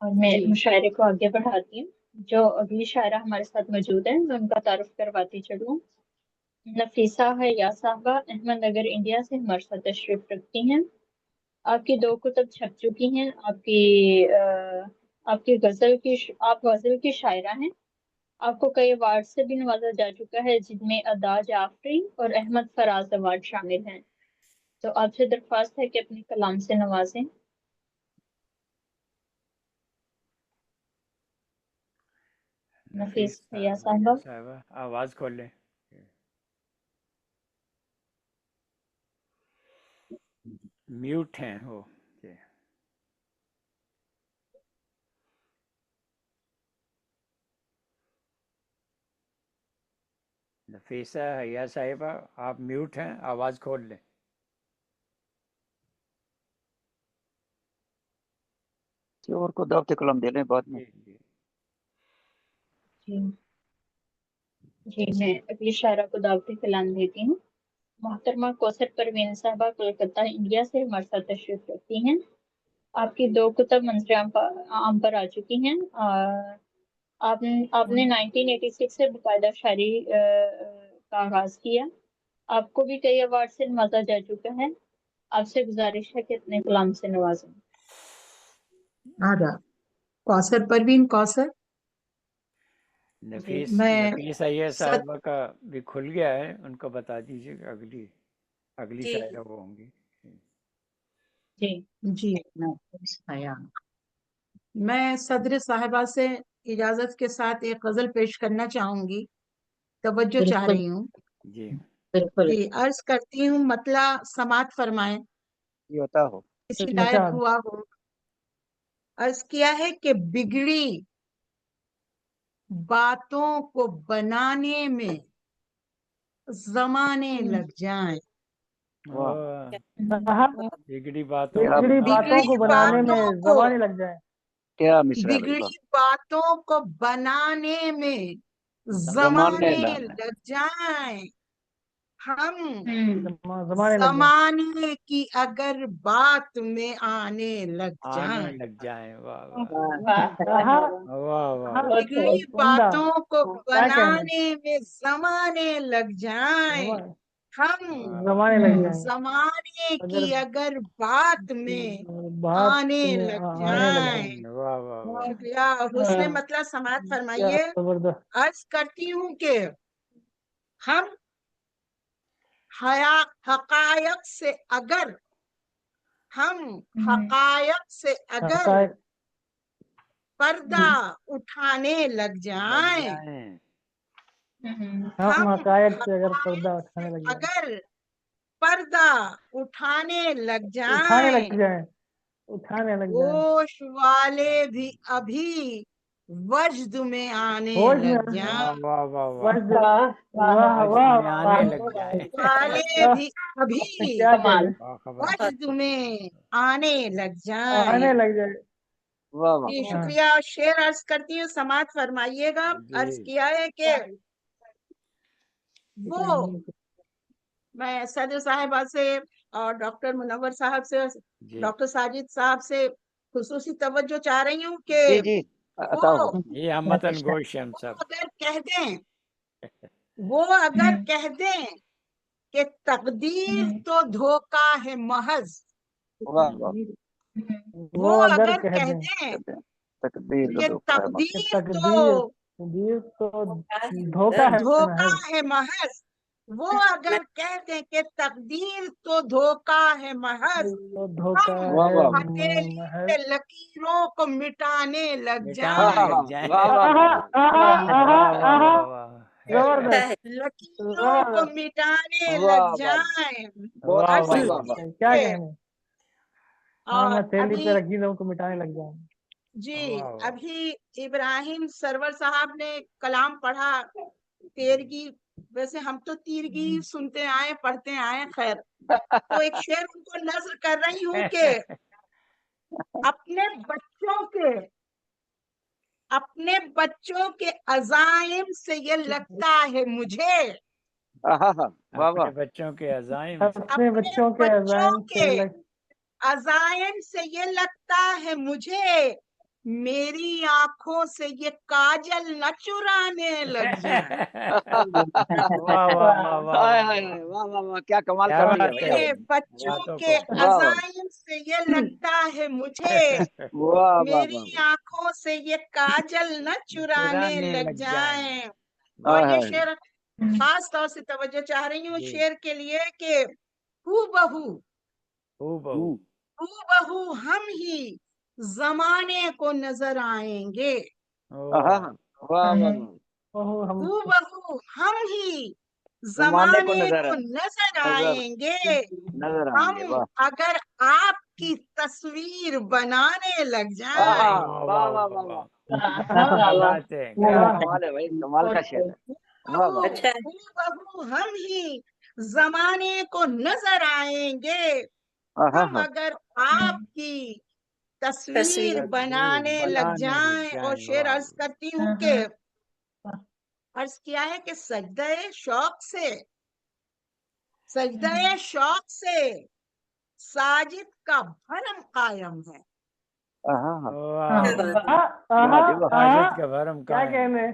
और मैं जी। मुशायरे को आगे बढ़ाती हूँ। जो अगली शायरा हमारे साथ मौजूद है, मैं उनका तारुफ करवाती चलूँ। नफीसा हया साहबा अहमदनगर इंडिया से हमारे साथ तशरीफ रखती हैं। आपकी 2 कुतब छप चुकी हैं। आपकी आप गजल की शायरा हैं। आपको कई अवार्ड से भी नवाजा जा चुका है, जिनमें अदा जाफरी और अहमद फराज अवार्ड शामिल हैं। तो आपसे दरख्वास्त है कि अपने कलाम से नवाजें। नफीस हया साहबा, आवाज खोल लें। म्यूट हैं वो। नफीसा हया साहिबा, आप म्यूट हैं, आवाज खोल लें। और को दावत कलम दे लें बाद में। जी मैं अगली शायरा को दावत कलाम देती हूँ। मोहतरमा कौसर परवीन साहबा कोलकाता इंडिया से हमारे साथ तशरीफ रखती हैं। आपकी 2 कुतब मंजर आम पर आ चुकी हैं। आपने 1986 से बाकायदा शायरी का आगाज किया। आपको भी कई अवार्ड से नवाजा जा चुका है। आपसे गुजारिश है कि अपने कलाम से नवाजें। आदा कौसर, परवीन कौसर। मैं नफीस अय्यर साहिबा का भी खुल गया है, उनको बता दीजिए। अगली शायरा वो होंगी। जी मैं सदर साहिबा से इजाजत के साथ एक गजल पेश करना चाहूंगी। तवज्जो चाह रही हूँ। जी बिल्कुल जी, अर्ज करती हूँ, मतला समात फरमाएं, ये होता हो किसी लायक हुआ हो। अर्ज किया है कि बिगड़ी बातों को बनाने में जमाने लग जाएं, बिगड़ी बातों को बनाने में जमाने लग जाए। क्या मिसरा, बिगड़ी बातों को बनाने में जमाने लग जाएं, हम जमाने की अगर बात में आने लग जाएं। बिगड़ी बातों को बनाने में जमाने लग जाएं, हम जमाने की अगर बात में आने लग जाएं। शुक्रिया। हुस्ने मतलब समात फरमाइए। अर्ज करती हूँ कि हम हकायक से अगर पर्दा उठाने लग जाएं, हम हम हकायक से अगर पर्दा उठाने लग जाए, अगर पर्दा उठाने लग उठाने लग जाएं, जाए, उठाने लग जाए, होश वाले भी अभी वजद में आने होश में लग जाएं, वाह वाह वाह वज्द, वाह वाह वाह वाह में आने वाह, लग जाए। वाले भी अभी क्या कमाल। कहें, वाह खबर। वजद में आने लग आने जाएं। लग जाए। वाह वाह जी हाँ। शुक्रिया। शेर अर्ज करती हूँ, समाप्त फरमाइएगा। अर्ज जी किया है कि वो, मैं सदर साहिबा से और डॉक्टर मुनव्वर साहब से, जी डॉक्टर साजिद साहब से खुसूसी तवज्जो चाह रही हूँ जी कि जी अता वो हो। ये हमतन गोश हम सब। अगर कह दें, वो अगर कह दें कि तकदीर तो धोखा है महज, वाह वाह। वो अगर कह दें तकदीर कि का धोखा है मगर। तकदीर तकदीर, तो तकदीर तो धोखा है धोखा महज, है महज, वो अगर कह दें कि तकदीर तो धोखा है महज, तो धोखा हम वाह है वाह हथेली महज। से लकीरों को मिटाने लग मिटाने जाएं, लग जाए। वाह वाह आहा, वाह आहा, आहा, वाह वाह आहा, वाह वाह जबरदस्त, लकीरों को जबरदस्त, मिटाने वाह लग वाह। जाएं। बहुत वाह अर्ज वाह वाह वाह करती वाह। हूँ क्या कि कहने। हाँ, और मैं थैली अभी पे रखीलों को मिटाने लग जाऊं। जी, वाह वाह। अभी इब्राहिम सरवर साहब ने कलाम पढ़ा तेरगी। वैसे हम तो तीरगी ही सुनते आए, पढ़ते आए, खैर। तो एक शेर उनको नज्र कर रही हूँ कि अपने बच्चों के अजाइम से ये लगता है मुझे, आहा हा, वाह वाह। अपने बच्चों के अजाइम से। अपने बच्चों के अजाइम से लग, अजाइम से ये लगता है मुझे, मेरी आंखों से ये काजल न चुराने लग जाए। वाह वाह वाह वाह हाय हाय हाय, वाह वाह वाह, क्या कमाल क्या कर दिया बात भैया। है। मेरे बच्चों बातों के को। वाह वाह अजाइम से ये लगता है मुझे, वाह वाह वाह मेरी आंखों से ये काजल न चुराने चुराने लग लग जाए। जाएं। हाय और ये हाय। शेर खास तौर से तवज्जो चाह रही हूँ जी शेर के लिए कि हूबहू हूबहू। हूबहू हम ही जमाने को नजर आएंगे, आहा वाह हा, वाह वाह वाह। ओहो हम हूबहू हम ही जमाने को जमाने नजर को नजर नजर आएंगे, नजर आएंगे। हम वाह अगर आपकी तस्वीर बनाने लग आहा, जाएं। वाह वाह वाह वाह वाह वाह वाह। वाह। क्या बात है, क्या क्या बात है। कमाल है भाई, कमाल का शेर है। वाह वाह। हूबहू हम ही जमाने को नजर आएंगे, आहा हम हा, अगर आपकी तस्वीर बनाने लग बनाने लग जाएं। और जाए। शेर वाह अर्ज करती हूँ कि अर्ज किया है कि सजदे शौक से साजिद का भरम कायम है। आहा हा, वाह वाह। आहा, वाह जी वाह। आहा, साजिद का भरम क्या कायम। कहने।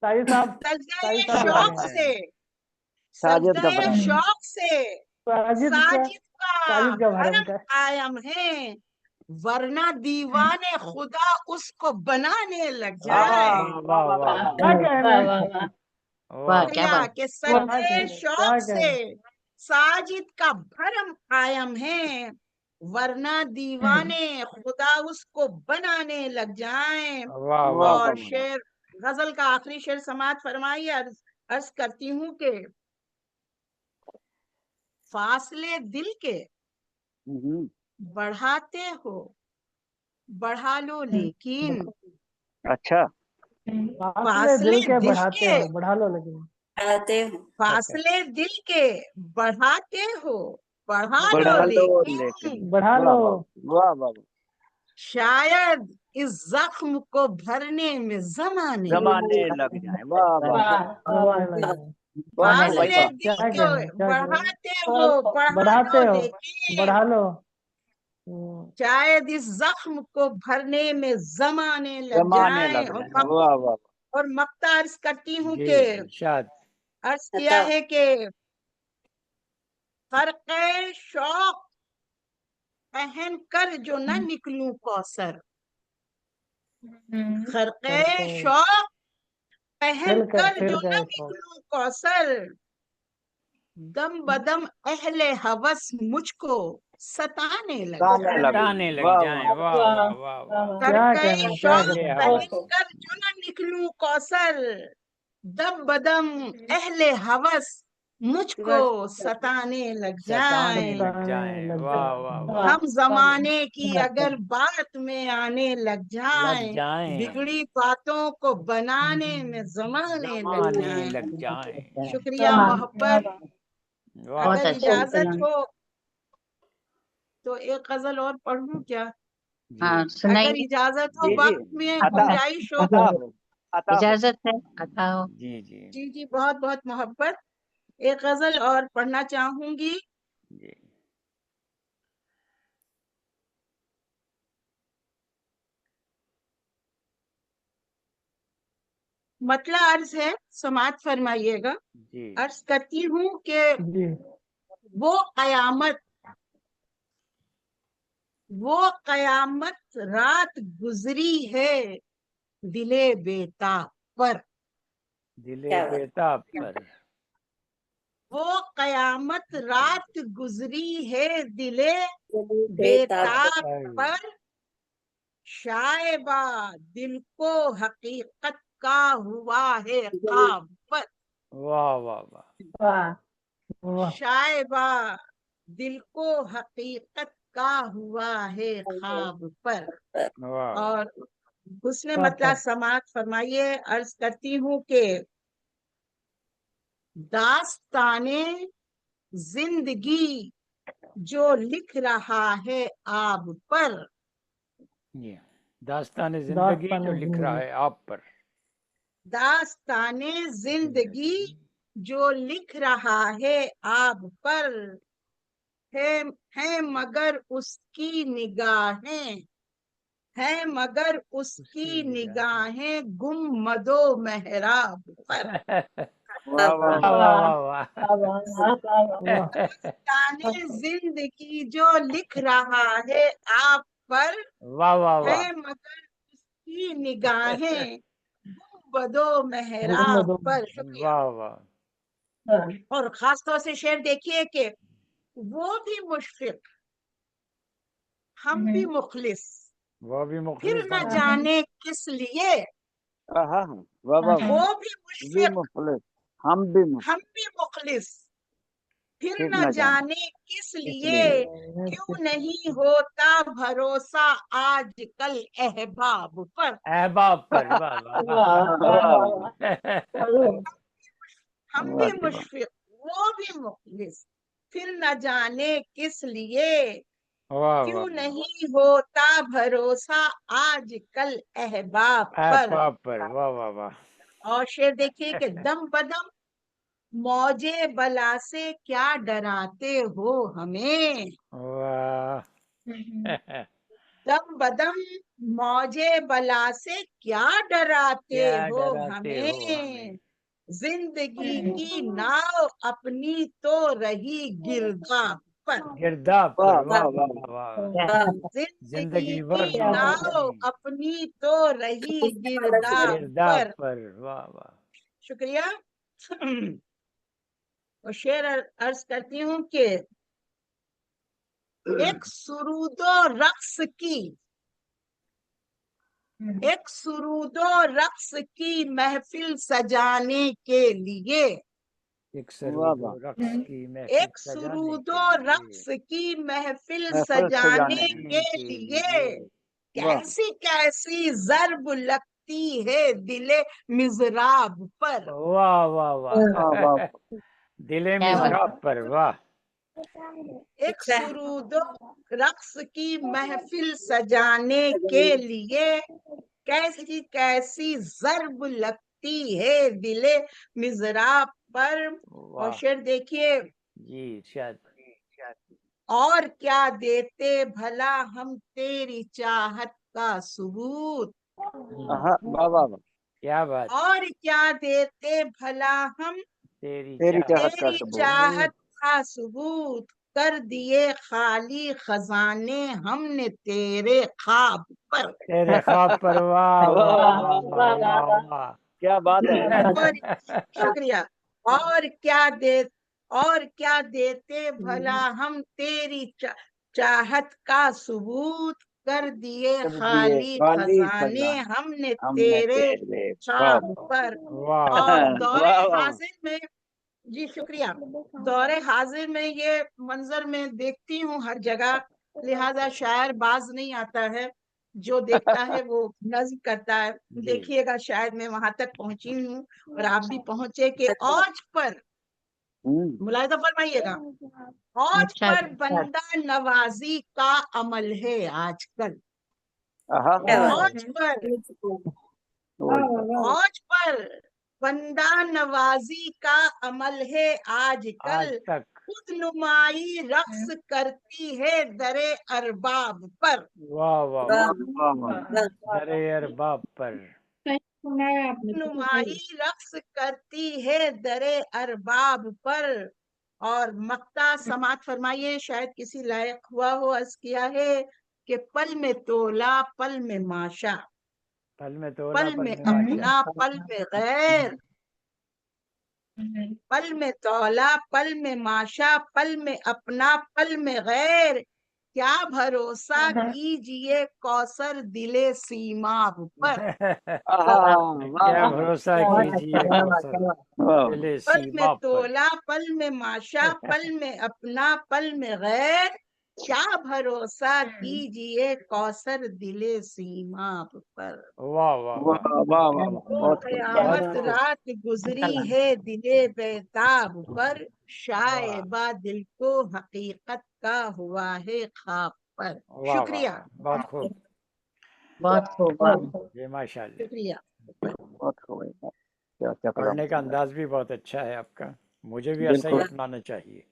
साजिद साहब, सजदे साजिद साहब क्या शौक कहने। से साजिद का सजदे भरम। शौक से साजिद का, साजिद का साजिद का भरम भरम का, कायम है, वरना दीवाने खुदा उसको बनाने लग आहा जाए। वाह वाह वाह वाह वाह वाह। क्या कहने। वाह। शुक्रिया कि क्या सजदे कहने, शौक क्या से कहने। साजिद का भरम कायम है, वरना दीवाने खुदा उसको बनाने लग जाएं। वाह वाह वाह। और वाह। शेर, गजल का आखिरी शेर समाप्त फरमाइए। अर्ज करती हूँ कि फासले दिल के हम्म, बढ़ाते हो बढ़ा लो, लेकिन अच्छा। फासले फासले दिल के दिल बढ़ाते के हो, बढ़ा लो लेकिन। फासले दिल के बढ़ाते हो बढ़ा लो, बढ़ा लो लेकिन लेकिन। बढ़ा वाह लो, वाह वाह वाह वाह। शायद इस जख्म को भरने में जमाने जमाने लग जाए। वाह वाह जमाने लग जाए। वाह वाह भाई फासले वाह। दिल क्या को कहने, क्या कहने। बढ़ाते हो बढ़ा बढ़ाते लो, हो, लेकिन बढ़ा लो। शायद इस जख्म को भरने में जमाने लग जमाने जाए। लग जाए। वाह वाह। और मक्ता अर्ज करती हूँ जी कि इरशाद। अर्ज किया है कि फर्क़े शौक पहन कर जो न निकलूं कौसर, फर्क़े शौक पहन कर फिर जो न गए शौक। निकलूं कौसर, दम बदम अहले हवस मुझको सताने लग सताने जाए। लग सताने लग वाह जाए। वाह वाह वाह वाह वाह। कर क्या कई कहना, क्या शौक अहले कहना। हवस। पहन कर जो न निकलूं कौशल, दम बदम अहले हवस मुझको सताने लग सताने जाए। लग जाए। लग वाह जाए। वाह वाह। हम जमाने की अगर बात में आने लग लग जाए, जाए। बिगड़ी बातों को बनाने में जमाने लग आने जाए। लग जाए। शुक्रिया मोहब्बत। वाह अगर वाह। इजाजत हो तो एक गजल और पढ़ लूं क्या? जी अगर इजाजत हो, जी जी वक्त में अता गुंजाइश हो अता तो। हो अता हो। जी जी जी जी, बहुत बहुत मोहब्बत। एक गजल और पढ़ना चाहूंगी। जी। मतला अर्ज है, समात फरमाइएगा। जी अर्ज करती हूँ कि जी। वो कयामत रात गुजरी है दिले बेताब पर। दिले बेताब पर। वो कयामत रात गुजरी है दिले बेताब पर। शायबा दिल को हकीकत का हुआ है ख्वाब पर। वाह वाह वाह। वाह। शायबा दिल को हकीकत का हुआ है ख्वाब पर। वाह और हुस्न वाह, मतला समात फरमाइए। अर्ज करती हूँ कि दास्ताने जिंदगी जो लिख रहा है आप पर। जी। दास्तान जिंदगी दास्तान जो लिख रहा जिंदगी। है आप पर। दास्ताने जिंदगी जो लिख रहा है आप पर। है मगर उसकी निगाहें उसकी निगाहें गुम्मदो मेहराब पर। वाह वाह वाह वाह। वाह वाह वाह। दास्ताने जिंदगी जो लिख रहा है आप पर। वाह वाह वाह। है मगर उसकी निगाहें गुम्बदो मेहराब गुम्बदो। पर। शुक्रिया। वाह वाह। और खास तौर से शेर देखिए कि वो भी मुशफिक, हम भी मुखलिस, वो भी फिर मुखलिस न हम। जाने किस लिए। हाँ वाह वाह वाह। वो भी भी मुशफिक, मुखलिस हम भी हम भी मुखलिस, फिर फिर न न जाने जाने किस लिए। इसलिए। क्यों नहीं होता भरोसा आजकल अहबाब पर। अहबाब पर। वाह वाह वाह वाह वाह। हम वाह भी की बात। मुशफिक, वो भी मुखलिस, फिर न जाने किस लिए। वाह क्यों वाह। नहीं होता भरोसा आजकल अहबाब पर। अहबाब पर। वाह वाह वाह। और शेर देखिए कि दम बदम मौजे बला से क्या डराते हो हमें। वाह। दम बदम मौजे बला से क्या डराते क्या हो डराते हो हमें। हमें। जिंदगी की नाव अपनी तो रही गिरदाब पर। गिरदाब वाह पर। वाह वाह वाह वाह। वाह। जिंदगी जिंदगी भर की नाव नाव अपनी अपनी तो रही गिरदाब गिरदाब पर। पर। वाह वाह। शुक्रिया। और शेर अर्ज करती हूँ कि एक सुरूदो रक्स की महफिल सजाने के लिए। एक वाह सरूदो वाह। रक्स की महफिल एक सजाने के सुरूदो लिए। रक्स की महफिल महफिल सजाने सजाने के के लिए। लिए। वाह कैसी कैसी जर्ब लगती है दिले मिजराब पर। वाह वाह वाह वाह। वाह। दिले मिजराब पर। वाह। एक सुरूदो रक्स की महफिल सजाने के लिए। कैसी कैसी जर्ब लगती है दिले मिजराब पर। और वाह। शेर देखिए। जी शायद। और क्या देते भला हम तेरी चाहत का सबूत। वाह वाह वाह। क्या बात। और क्या देते भला हम तेरी तेरी चाहत का तेरी सबूत। चाहत का सबूत। कर दिए खाली खजाने हमने तेरे ख्वाब पर। तेरे ख्वाब पर। वाह वाह वाह वाह वाह वाह वाह वाह। क्या बात है। और शुक्रिया। और क्या देते भला हम तेरी चाहत का सबूत कर दिए कर दिए खाली खाली खजाने खजाने हमने हमने तेरे तेरे छाप ख्वाब पर। वाह और वाह दौरे वाह वाह हाजिर में, जी शुक्रिया, दौरे हाजिर में ये मंजर में देखती हूँ हर जगह, लिहाजा शायर बाज नहीं आता है, जो देखता है वो नज्म करता है। जी देखिएगा शायद मैं वहां तक पहुंची हूँ और आप भी पहुंचे कि औज पर, मुलाहिजा फरमाइएगा, औज अच्छा पर बंदा नवाजी का अमल है आजकल। आहा औज पर, औज पर बंदा नवाजी का अमल है आज आजकल। तक खुद नुमाई रक्स करती है दरे अरबाब पर। वाह वाह वाह वाह वाह दरे अरबाब पर सही सुना है आपने, बिल्कुल नुमाई सही। रक्स करती है दरे अरबाब पर। और मक्ता समात फरमाइए, शायद किसी लायक हुआ हो। अर्ज किया है कि पल में तोला पल में माशा, पल में तोला पल पल में में माशा अपना पल में गैर, पल में तौला पल में माशा, पल में अपना पल में गैर। क्या भरोसा कीजिए कौसर दिले सीमाब पर। आहा वाह क्या वाह भरोसा कीजिए कौसर वाह दिले पल में सीमा पर। तोला पल में माशा, पल में अपना पल में गैर। क्या भरोसा कीजिए कौसर दिले सीमाब पर। वाह वाह वाह वाह वाह वाह वो बहुत खूब कयामत बहुत खूब रात गुजरी है दिले बेताब पर। वाह शायबा दिल को हकीकत का हुआ है ख्वाब पर। वाह वाह शुक्रिया, बहुत खूब बहुत खूब। जी माशाल्लाह। शुक्रिया। बहुत खूब है। क्या क्या पढ़ने का कलाम अंदाज भी बहुत अच्छा है आपका, मुझे भी ऐसा ही बिल्कुल अपनाना चाहिए।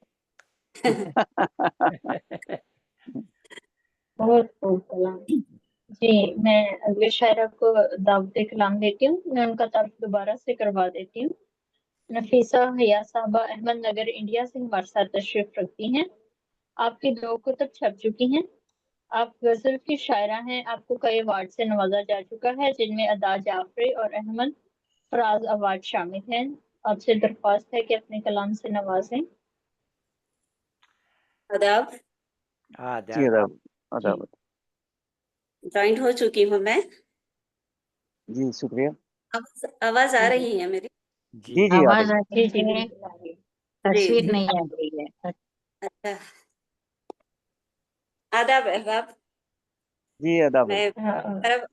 बहुत खूब कलाम। जी, मैं अगले शायरा को दावत कलाम देती हूँ। मैं उनका तारुफ दोबारा से करवा देती हूँ। नफीसा हया साहबा अहमद नगर इंडिया से हमारे साथ तशरीफ रखती हैं। आपकी 2 कुतुब छप चुकी हैं। आप गजल की शायरा हैं। आपको कई अवार्ड से नवाजा जा चुका है, जिनमें अदा जाफरी और अहमद फराज अवार्ड शामिल हैं। आपसे दरख्वास्त है कि अपने कलाम से नवाजें। आदाब, जी आदाब अदाब जी अदाब ज्वाइंट हो चुकी हूँ मैं। जी शुक्रिया आवाज आ रही है मेरी? जी जी जी आ आवाज रही आती जी है, जी तस्वीर नहीं आ रही है। अच्छा, आदाब अहबाब। जी अदाब मैं तरफ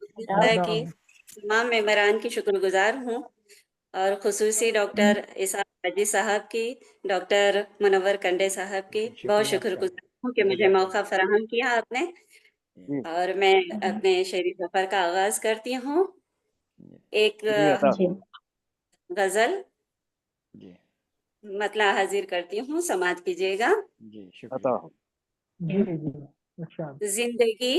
की तमाम मेंबरान की शुक्रगुजार हूँ और खुसूसी डॉक्टर इसाक हाजी साहब की, डॉक्टर मुनव्वर कंडे साहब की बहुत शुक्रिया आपका, शुक्रगुजार हूँ कि मुझे मौका फराहम किया आपने। जी और मैं अपने शेरी सफर का आगाज करती हूँ। एक जी अदाब जी गजल जी मतला हाजिर करती हूँ, समाज कीजिएगा। जी शुक्रिया। अदाब जी जी अच्छा जिंदगी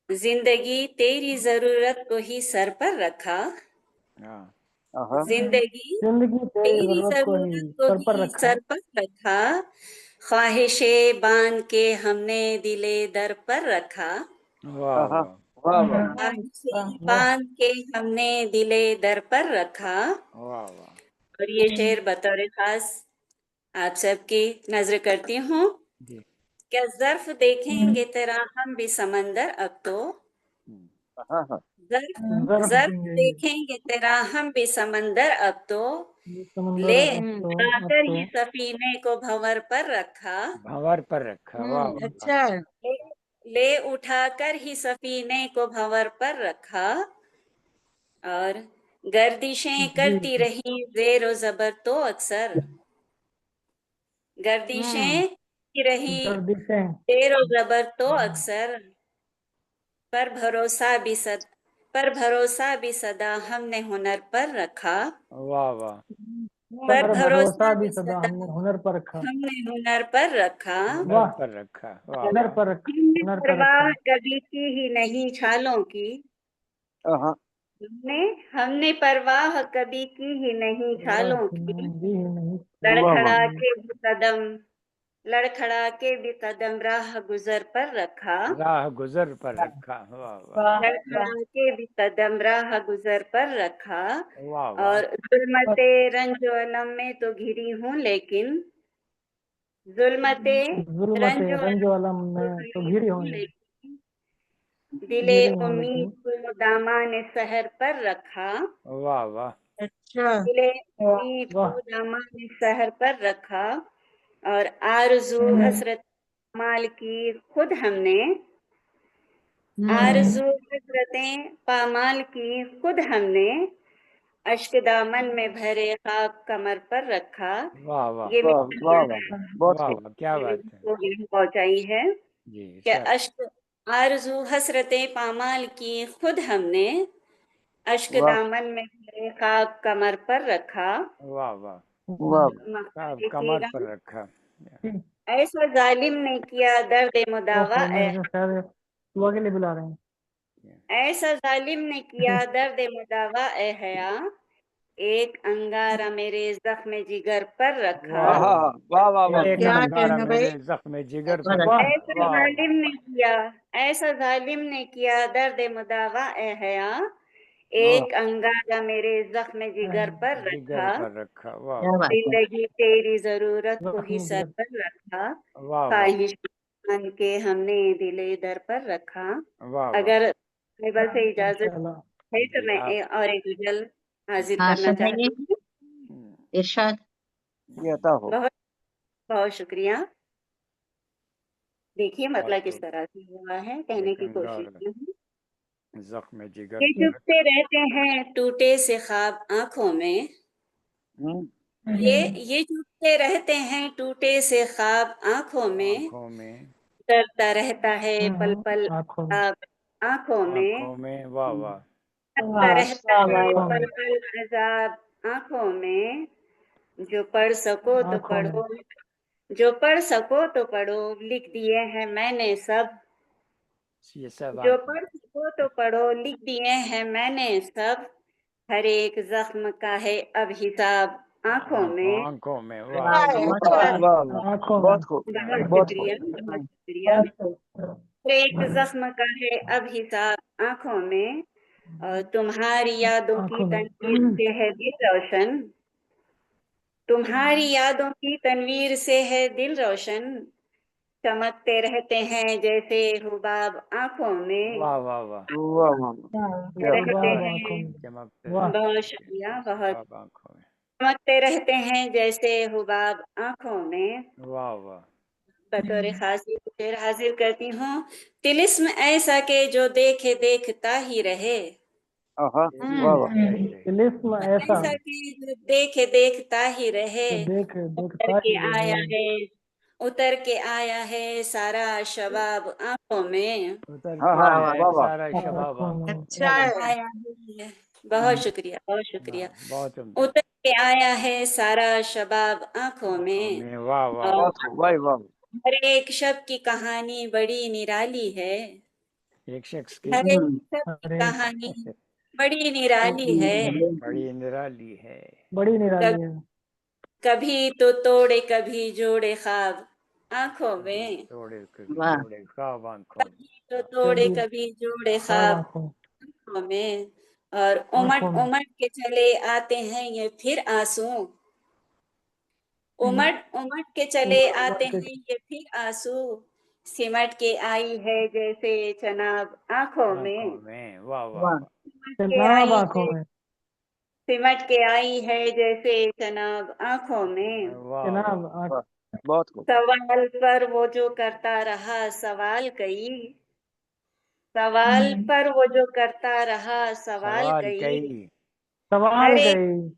जिंदगी तेरी जरूरत को ही सर पर रखा, हाँ आहा जिंदगी जिंदगी तेरी तेरी जरूरत को ही जरूरत को सर पर ही रखा। सर पर रखा, ख्वाहिशे बांध के हमने दिले दर पर रखा, वाह आहा वाह वाह वाह ख्वाहिशे वाह बांध के हमने दिले दर पर रखा। वाह वाह और ये शेर बतौर खास आप सबकी नजर करती हूँ। जी क्या ज़र्फ देखेंगे तेरा हम भी समंदर अब तो, आहा ज़र्फ जर्फ ज़र्फ देंगे देखेंगे तेरा हम भी समंदर अब तो, ये समंदर ले अब आकर तो ही सफीने को भंवर पर रखा, भंवर पर रखा। वाह वाह अच्छा, ले, ले उठाकर ही सफीने को भंवर पर रखा। और गर्दिशें जी करती रही ज़ेर ज़बर तो अक्सर, गर्दिशें की रही गर्दिशें ज़ेर ज़बर तो अक्सर, पर भरोसा भी सद पर भरोसा भी सदा हमने हुनर पर रखा, वाह वाह पर पर भरोसा भरोसा भी भी सदा सदा हमने हुनर पर रखा। हमने हुनर पर रखा। हुनर वाह पर रखा। वाह हुनर वाह पर रखा, हमने हुनर पर परवाह रखा। कभी की ही नहीं छालों की, आहा हमने हमने परवाह कभी की ही नहीं वाह छालों की, जी नहीं वाह वाह लड़खड़ा के भी कदम लड़खड़ा के भी कदम राह गुजर पर रखा, राह गुजर पर रखा। वाह वाह वाह लड़खड़ा के भी कदम राह गुजर पर रखा। वाह वाह और जुल्मते रंजो अलम में तो घिरी हूँ, लेकिन जुल्मते जुल्मते रंज वाला में तो घिरी होंगे, दिले घिरी हों उम्मीद लेकिन को दामाने सहर पर रखा। वाह वाह अच्छा दिले उम्मीद वाह को दामाने सहर पर रखा और आरज़ू हसरत माल की खुद हमने, आरज़ू हसरतें पामाल की खुद हमने, अश्क दामन में भरे ख्वाब कमर पर रखा। वाह वाह ये वाह वाह वाह, बहुत वाह खूब। वाह, क्या बात है पहुंचाई है जी। कि इरशाद। अश्क आरज़ू हसरतें पामाल की खुद हमने, अश्क वाह दामन में भरे ख्वाब कमर पर रखा। वाह वाह, वाह कमर देखिएगा, पर रखा। ऐसा जालिम ने किया दर्द मुदावा ओहो, मेरे को शायद सुबह के लिए बुला रहे हैं। ऐसा जालिम ने किया दर्द मुदावा ए हया, एक अंगारा मेरे जख्म जिगर पर रखा। वाह वाह वाह वाह वाह, एक क्या अंगारा कहना भाई? मेरे जख्म जिगर पर वाह ऐसा वाह जालिम ने किया, ऐसा जालिम ने किया दर्द मुदावा ए हया, एक अंगारा मेरे जख्म जिगर पर जिगर रखा। पर रखा। वाह क्या बात है? जिंदगी तेरी जरूरत को ही जख्म सर जिगर, पर रखा, वाह वाह ख्वाहिश मन के हमने दिले दर पर रखा। वाह वाह। अगर बाइबल से इजाजत माशाल्लाह। है तो जी, मैं आप और एक गजल हाजिर हाँ, करना सुनाइए। चाहती हूँ। इरशाद। ये अता हो। बहुत बहुत शुक्रिया। देखिए बहुत मतलब किस खूब। तरह से हुआ है, कहने एक की कोशिश अंगारा की हूँ। जख्म जिगर ये पर रखा। चुपते रहते हैं टूटे से ख्वाब आंखों में, ये चुपते रहते हैं टूटे से ख्वाब आंखों में, आंखों में, डरता रहता है पल पल आँखों में, अज़ाब आंखों में, आंखों में। वाह वाह डरता रहता है आँखों पल में, पल अज़ाब आंखों में। जो पढ़ सको तो आँखों में, पढ़ो, जो पढ़ सको तो पढ़ो, लिख दिए हैं मैंने सब। ये सब जो आंखों पढ़ सको तो पढ़ो, लिख दिए हैं मैंने सब। हर एक जख्म का है अब हिसाब आंखों में। आंखों में। अच्छा वाह है, वाह अच्छा है। वाह वाह, आँखों में, बहुत खूब बहुत बहुत शुक्रिया, खूब। बहुत शुक्रिया। हर एक जख्म का है अब हिसाब आंखों में, और तुम्हारी यादों की आँखों में, तनवीर से है दिल रोशन, तुम्हारी यादों की तनवीर से है दिल रोशन। चमकते रहते हैं जैसे हुबाब आंखों में, वाह वाह वाह, वाह वाह वाह, क्या बात। रहते वाह आँखों हैं। में, चमकते वाह बहुत शुक्रिया, बहुत अब आंखों में। चमकते रहते हैं जैसे हुबाब आंखों में। वाह वाह, बतौर खासी शेर हाजिर करती हूँ। तिलिस्म ऐसा के जो देखे देखता ही रहे, आहा, वाह वाह, तिलिस्म ऐसा ऐसा के जो देखे देखता ही रहे। तो उतर देखता के ही आया रहे, है, उतर के आया है सारा शबाब आंखों में। उतर हाँ के हाँ आया है वाह वाह, सारा शबाब आँखों आंखों में, में। अच्छा है। आया है, बहुत शुक्रिया, बहुत शुक्रिया। वाह, बहुत उम्दा। उतर के आया है सारा शबाब आंखों आंखों में। में। वाह वाह और बहुत खूब, वाह वाह, हर एक शब की कहानी बड़ी निराली है, एक शख्स की हर एक शब की अरे कहानी बड़ी निराली है। बड़ी निराली है। बड़ी निराली कभी है, कभी तो तोड़े कभी जोड़े ख्वाब आंखों में, तोड़े कभी वाह। जोड़े ख्वाब आंखों में। कभी तो तोड़े कभी कभी जोड़े ख्वाब ख्वाब आँखों में, आंखों में। और आँखों उमट में, उमट के चले आते हैं ये फिर आंसू, उमट उमट के चले आते उमड़ के हैं ये फिर आंसू। सिमट के आई है जैसे चनाब आंखों आंखों में, में। वाह वाह वाह। वाह, सिमट के जनाब आई आँखों है, में, सिमट के आई है जैसे चनाब आंखों में। वाह वाह, जनाब आँख, वाह, बहुत खूब। सवाल पर वो जो करता रहा सवाल कई, सवाल पर वो जो करता रहा सवाल सवाल कई। कई। सवाल हर एक गई,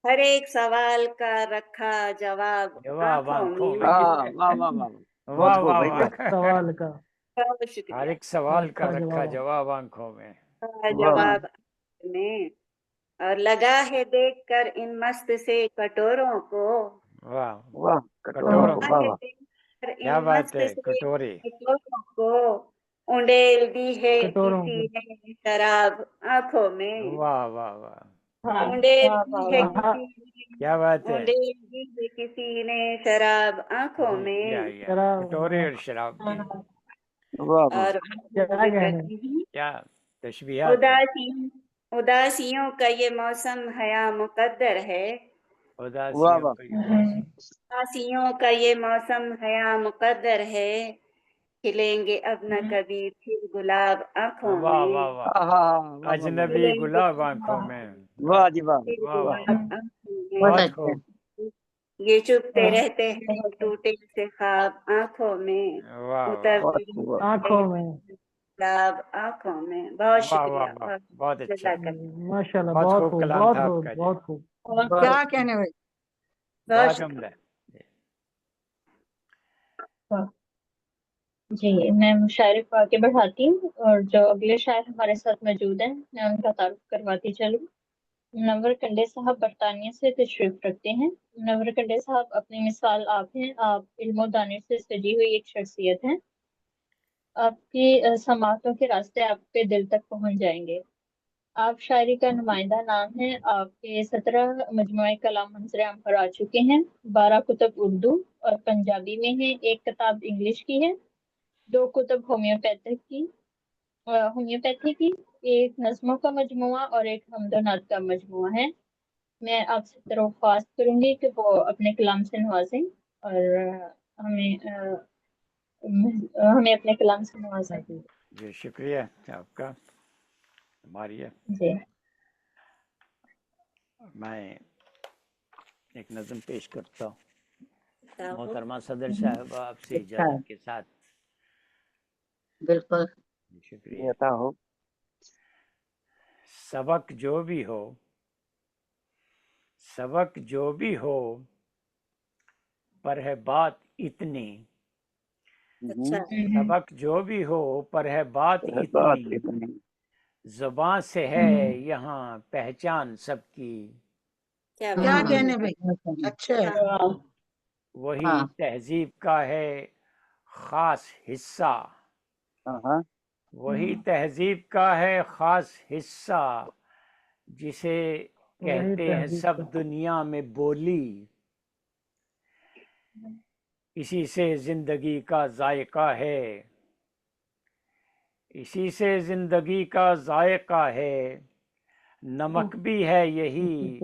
हर एक सवाल का रखा जवाब जवाब आंखों आंखों में। में। हाँ वाह वाह वाह, बहुत वाह खूब वाह भैया, वाह, सवाल का बहुत हर शुक्रिया। एक सवाल का रखा रखा जवाब, जवाब आंखों में। वाह वाह, जवाब में। और लगा है देखकर इन मस्त से कटोरों को, वाह, वाह, कटोरों कटोरों को, लगा वाह है वाह, देखकर क्या इन बात मस्त है। से कटोरे। कटोरों को, उंडेल दी है कटोरों को, किसी ने शराब आंखों में, वाह वाह वाह, उंडेल दी है हाँ, किसी ने, क्या बात है। उंडेल दी है किसी ने शराब आंखों जी, में। या शराब, कटोरे और शराब जी। वाह वाह, और क्या कहने, करती हूँ। क्या तशबीहात है। उदासियों उदासियों का ये मौसम हया मुकद्दर है, वाह उदासियों वाह का ये मौसम। उदासियों का ये मौसम हया मुकद्दर है, खिलेंगे अब न कभी फिर गुलाब आंखों वाह में, वाह वाह। वाह वाह वाह वाह अजनबी खिलेंगे गुलाब आंखों में। वाह जी वाह फिर वाह वाह, गुलाब आंखों में, बहुत खूब। ये चुपते रहते हैं टूटे से ख्वाब आंखों में, वाह वाह उतरते बहुत खूब। आंखों में। गुलाब आंखों में। बहुत वाह वाह शुक्रिया। वाह, बहुत बहुत अच्छा, जज़ाकल्लाह। माशाल्लाह, बहुत बहुत खूब खूब, कलाम बहुत था खूब, आपका जी, बहुत खूब। क्या कहने भाई? बहुत बहुत शुक्रिया। उम्दा। जी, मैं मुशायरे को आगे बढ़ाती हूँ और जो अगले शायर हमारे साथ मौजूद हैं मैं उनका तारुफ करवाती चलूँ। मुनव्वर कंडे साहब बरतानिया से तशरीफ रखते हैं। मुनव्वर कंडे साहब अपनी मिसाल आप हैं। आप इल्म और दानिश से सजी हुई एक शख्सियत हैं। आपकी समातों के रास्ते आपके दिल तक पहुंच जाएंगे। आप शायरी का नुमाइंदा नाम है। आपके 17 मजमुए कलाम मंजर आम पर आ चुके हैं। 12 कुतब उर्दू और पंजाबी में है, एक किताब इंग्लिश की है, 2 कुतब होम्योपैथी की, एक नज़्मों का मजमुआ और एक हमदो-नात का मजमुआ है। मैं आपसे दरख्वास्त करूंगी कि वो अपने कलाम से नवाजें और हमें अपने कलाम से नवाजें। जी शुक्रिया आपका। हमारी है। जी मैं एक नज़म पेश करता हूँ ताहू। मोहतरमा सदर साहब आपसे इजाज़त के साथ। बिल्कुल। शुक्रिया। देता हो। सबक जो भी हो, सबक जो भी हो, पर है बात इतनी, अच्छा। सबक जो भी हो पर है बात बात इतनी, इतनी जुबान से है यहाँ पहचान सबकी, क्या क्या बात। कहने भाई? अच्छा है। हाँ। वही हाँ। तहजीब का है खास हिस्सा, हाँ वही तहजीब का है खास हिस्सा, जिसे वही कहते हैं तहजीब सब का। दुनिया में बोली, इसी से जिंदगी का जायका है, इसी से जिंदगी का जायका है, नमक भी है यही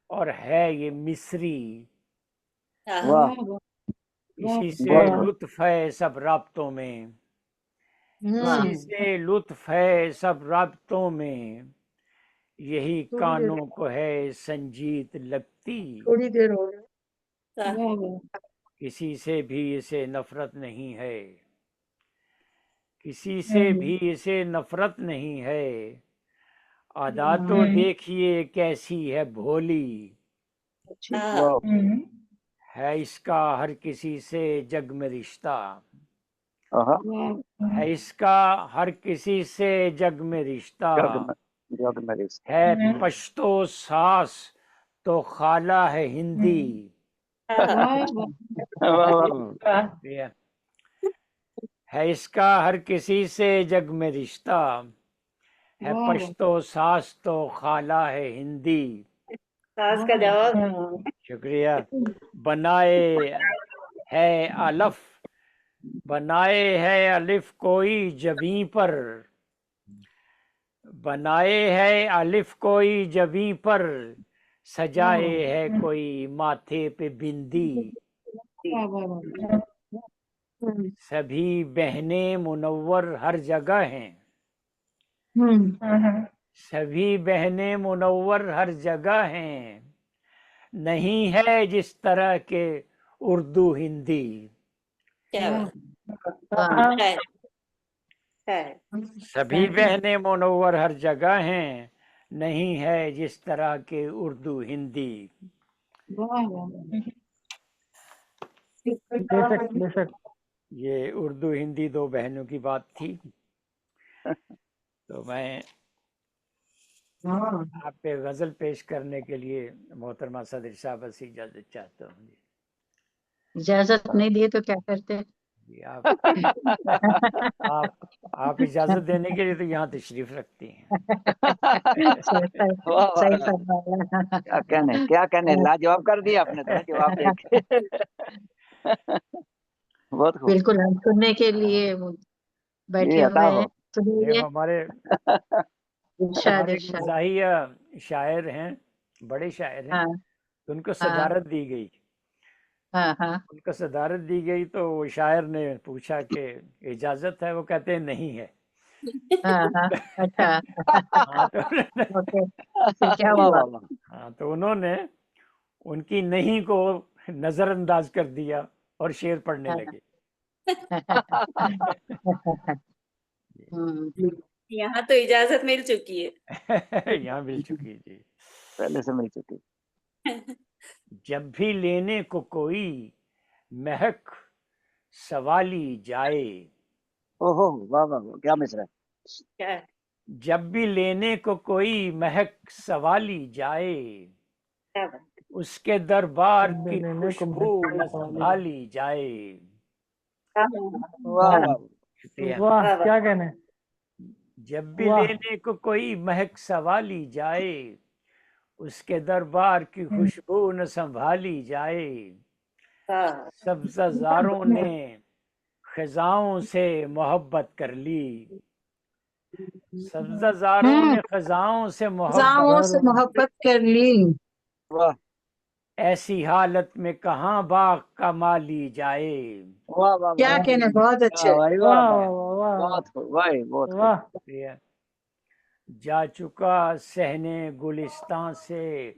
और है ये मिस्री, हाँ। वाह इसी से बहुत खूब। लुत्फ है सब राब्तों में, हम्म। इसी से लुत्फ है सब राब्तों में, यही थोड़ी देर कानों को है संजीत लगती, थोड़ी देर हो गई। हाँ। किसी से भी इसे नफरत नहीं है, किसी से भी इसे नफरत नहीं है, अदा तो देखिए कैसी है भोली, हाँ। वाह है इसका हर किसी से जग में रिश्ता, हाँ है इसका हर किसी से जग में रिश्ता, जग में रिश्ता है पश्तो सास तो खाला है हिंदी, हाँ। वाह वाह ये है इसका हर किसी से जग में रिश्ता, है पश्तो सास तो खाला है हिंदी। सास का जवाब। शुक्रिया। बनाए है अलफ, बनाए है अलिफ कोई जबी पर, बनाए है अलिफ कोई जबी पर, सजाए है कोई माथे पे बिंदी, सभी बहनें मुनव्वर हर जगह हैं, सभी बहनें मुनव्वर हर जगह हैं, नहीं है जिस तरह के उर्दू हिंदी, क्या बात वाह। है। है। सभी बहनें मुनव्वर हर जगह हैं, नहीं है जिस तरह के उर्दू हिंदी। बेशक बेशक। ये उर्दू हिंदी दो बहनों की बात थी, तो मैं आप पे गजल पेश करने के लिए मोहतरमा सदर साहब से इजाजत चाहता हूँ। इजाजत नहीं दिए तो क्या करते? जी आप इजाजत देने के लिए तो यहाँ तशरीफ रखती हैं। वाह सही वाह फरमाया। क्या कहने लाजवाब कर दिया आपने तो जवाब देके बहुत खूब। बिल्कुल, हम सुनने के लिए बैठे ये अता हुए हो। हैं। ये सुनिए। हमारे इरशाद हमारे इरशाद। मज़ाहिया शायर हैं, बड़े शायर हैं, हाँ तो उनको हाँ सदारत दी गई। हाँ हाँ उनको सदारत दी गई तो वो शायर ने पूछा कि इजाजत है, वो कहते हैं नहीं है। हाँ हाँ अच्छा हाँ तो ओके फिर क्या वाह हुआ? वाह वाह। हाँ तो उन्होंने उनकी नहीं को नजरअंदाज कर दिया और शेर पढ़ने लगे। हम्म, यहाँ तो इजाजत मिल चुकी है। यहाँ मिल चुकी है जी। पहले से मिल चुकी। जब भी लेने को कोई महक सवाली जाए, ओहो वाह वाह वाह, क्या मिसरा है। क्या? जब भी लेने को कोई महक सवाली जाए, क्या बात? उसके दरबार जब भी की लेने को खुशबू महक न सवाली संभाली जाए। वाह वाह वाह। शुक्रिया। वाह वाह, वाह। क्या कहने जब भी वाह लेने को कोई महक सवाली जाए, उसके दरबार की खुशबू न संभाली जाए। वाह, सब्ज़ारों ने खजाओं से मोहब्बत कर ली, सब्ज़ारों ने खजाओं से मोहब्बत, जाओं से मोहब्बत कर ली। वाह ऐसी हालत में कहाँ बाग का माली जाए। वाह वाह क्या वाह। कहने, बहुत अच्छे। वाह भाई वाह वाह वाह। वाह वाह बहुत खूब भाई, बहुत खूब। वाह शुक्रिया। जा चुका सहने गुलिस्तान से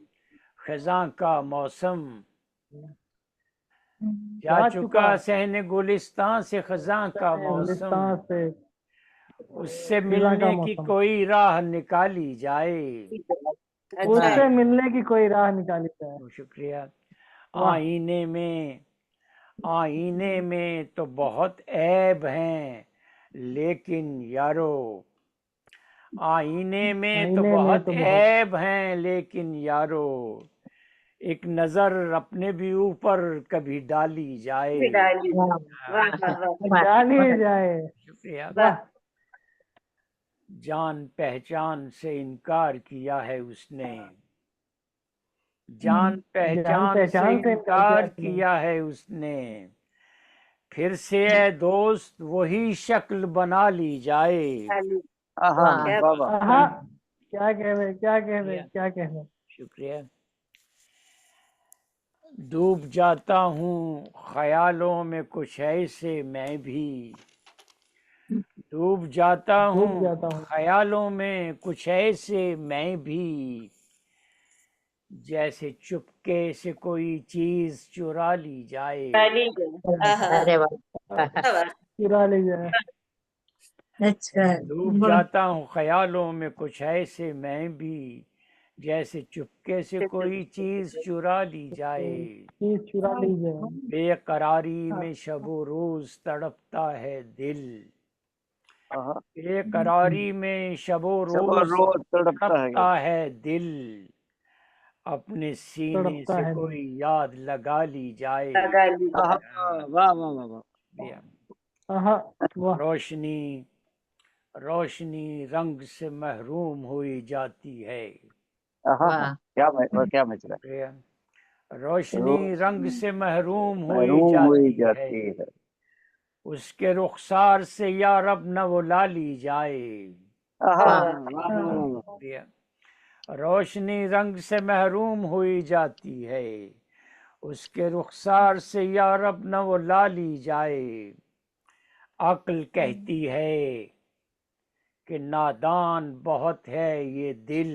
खजा का मौसम, जा चुका सहने गुलिस्तान से खजा का मौसम। गुलिस्तान से उससे खजा का मिलने की मौसम, कोई राह निकाली जाए। अच्छा उससे है। मिलने की कोई राह निकाली जाए। शुक्रिया। वाह आईने में तो बहुत ऐब हैं, लेकिन यारो, आईने में तो आईने में बहुत तो बहुत ऐब हैं, लेकिन यारो, एक नजर अपने भी ऊपर कभी डाली जाए। विदाई। वाह वाह वाह वाह डाली जाए। शुक्रिया। वाह। जान पहचान से इनकार किया है उसने, जान जान पहचान से पहचान से इनकार इनकार किया किया है उसने। फिर से ए दोस्त वही शक्ल बना ली जाए। खाली। हाँ वाह क्या वाह बात। वाह। हाँ क्या कहने क्या कहने क्या कहने। शुक्रिया। डूब जाता हूँ ख्यालों में कुछ ऐसे मैं भी, डूब जाता डूब हूँ जाता हूँ ख्यालों में कुछ ऐसे मैं भी, जैसे चुपके से कोई चीज चुरा ली जाए। खाली गए। आहा, अरे वाह क्या बात। चुरा ले जाए। अच्छा डूब जाता हूँ ख्यालों में कुछ ऐसे मैं भी, जैसे चुपके से कोई चीज चुरा ली जाए। चीज चुरा ली जाए। बेकरारी में शबो रोज तड़पता है दिल, हाँ, बेकरारी में शबो सब रोज रोज तड़पता है। तड़पता है दिल, अपने सीने तड़पता से है दिल। कोई याद लगा ली जाए। लगा ली। आहा, वाह वाह वाह वाह। आहा वाह रोशनी रोशनी रंग से महरूम हुई जाती है। आहा, वाह क्या मिसरा है। शुक्रिया। रोशनी रंग रोशनी से महरूम हुई महरूम हुई जाती है, जाती है। उसके रुखसार से या रब न वो ला ली जाए। आहा, वाह वाह वाह वाह वाह। शुक्रिया। रोशनी रंग से महरूम हुई जाती है, उसके रुखसार से या रब न वो ला ली जाए। अक्ल कहती है कि नादान बहुत है ये दिल,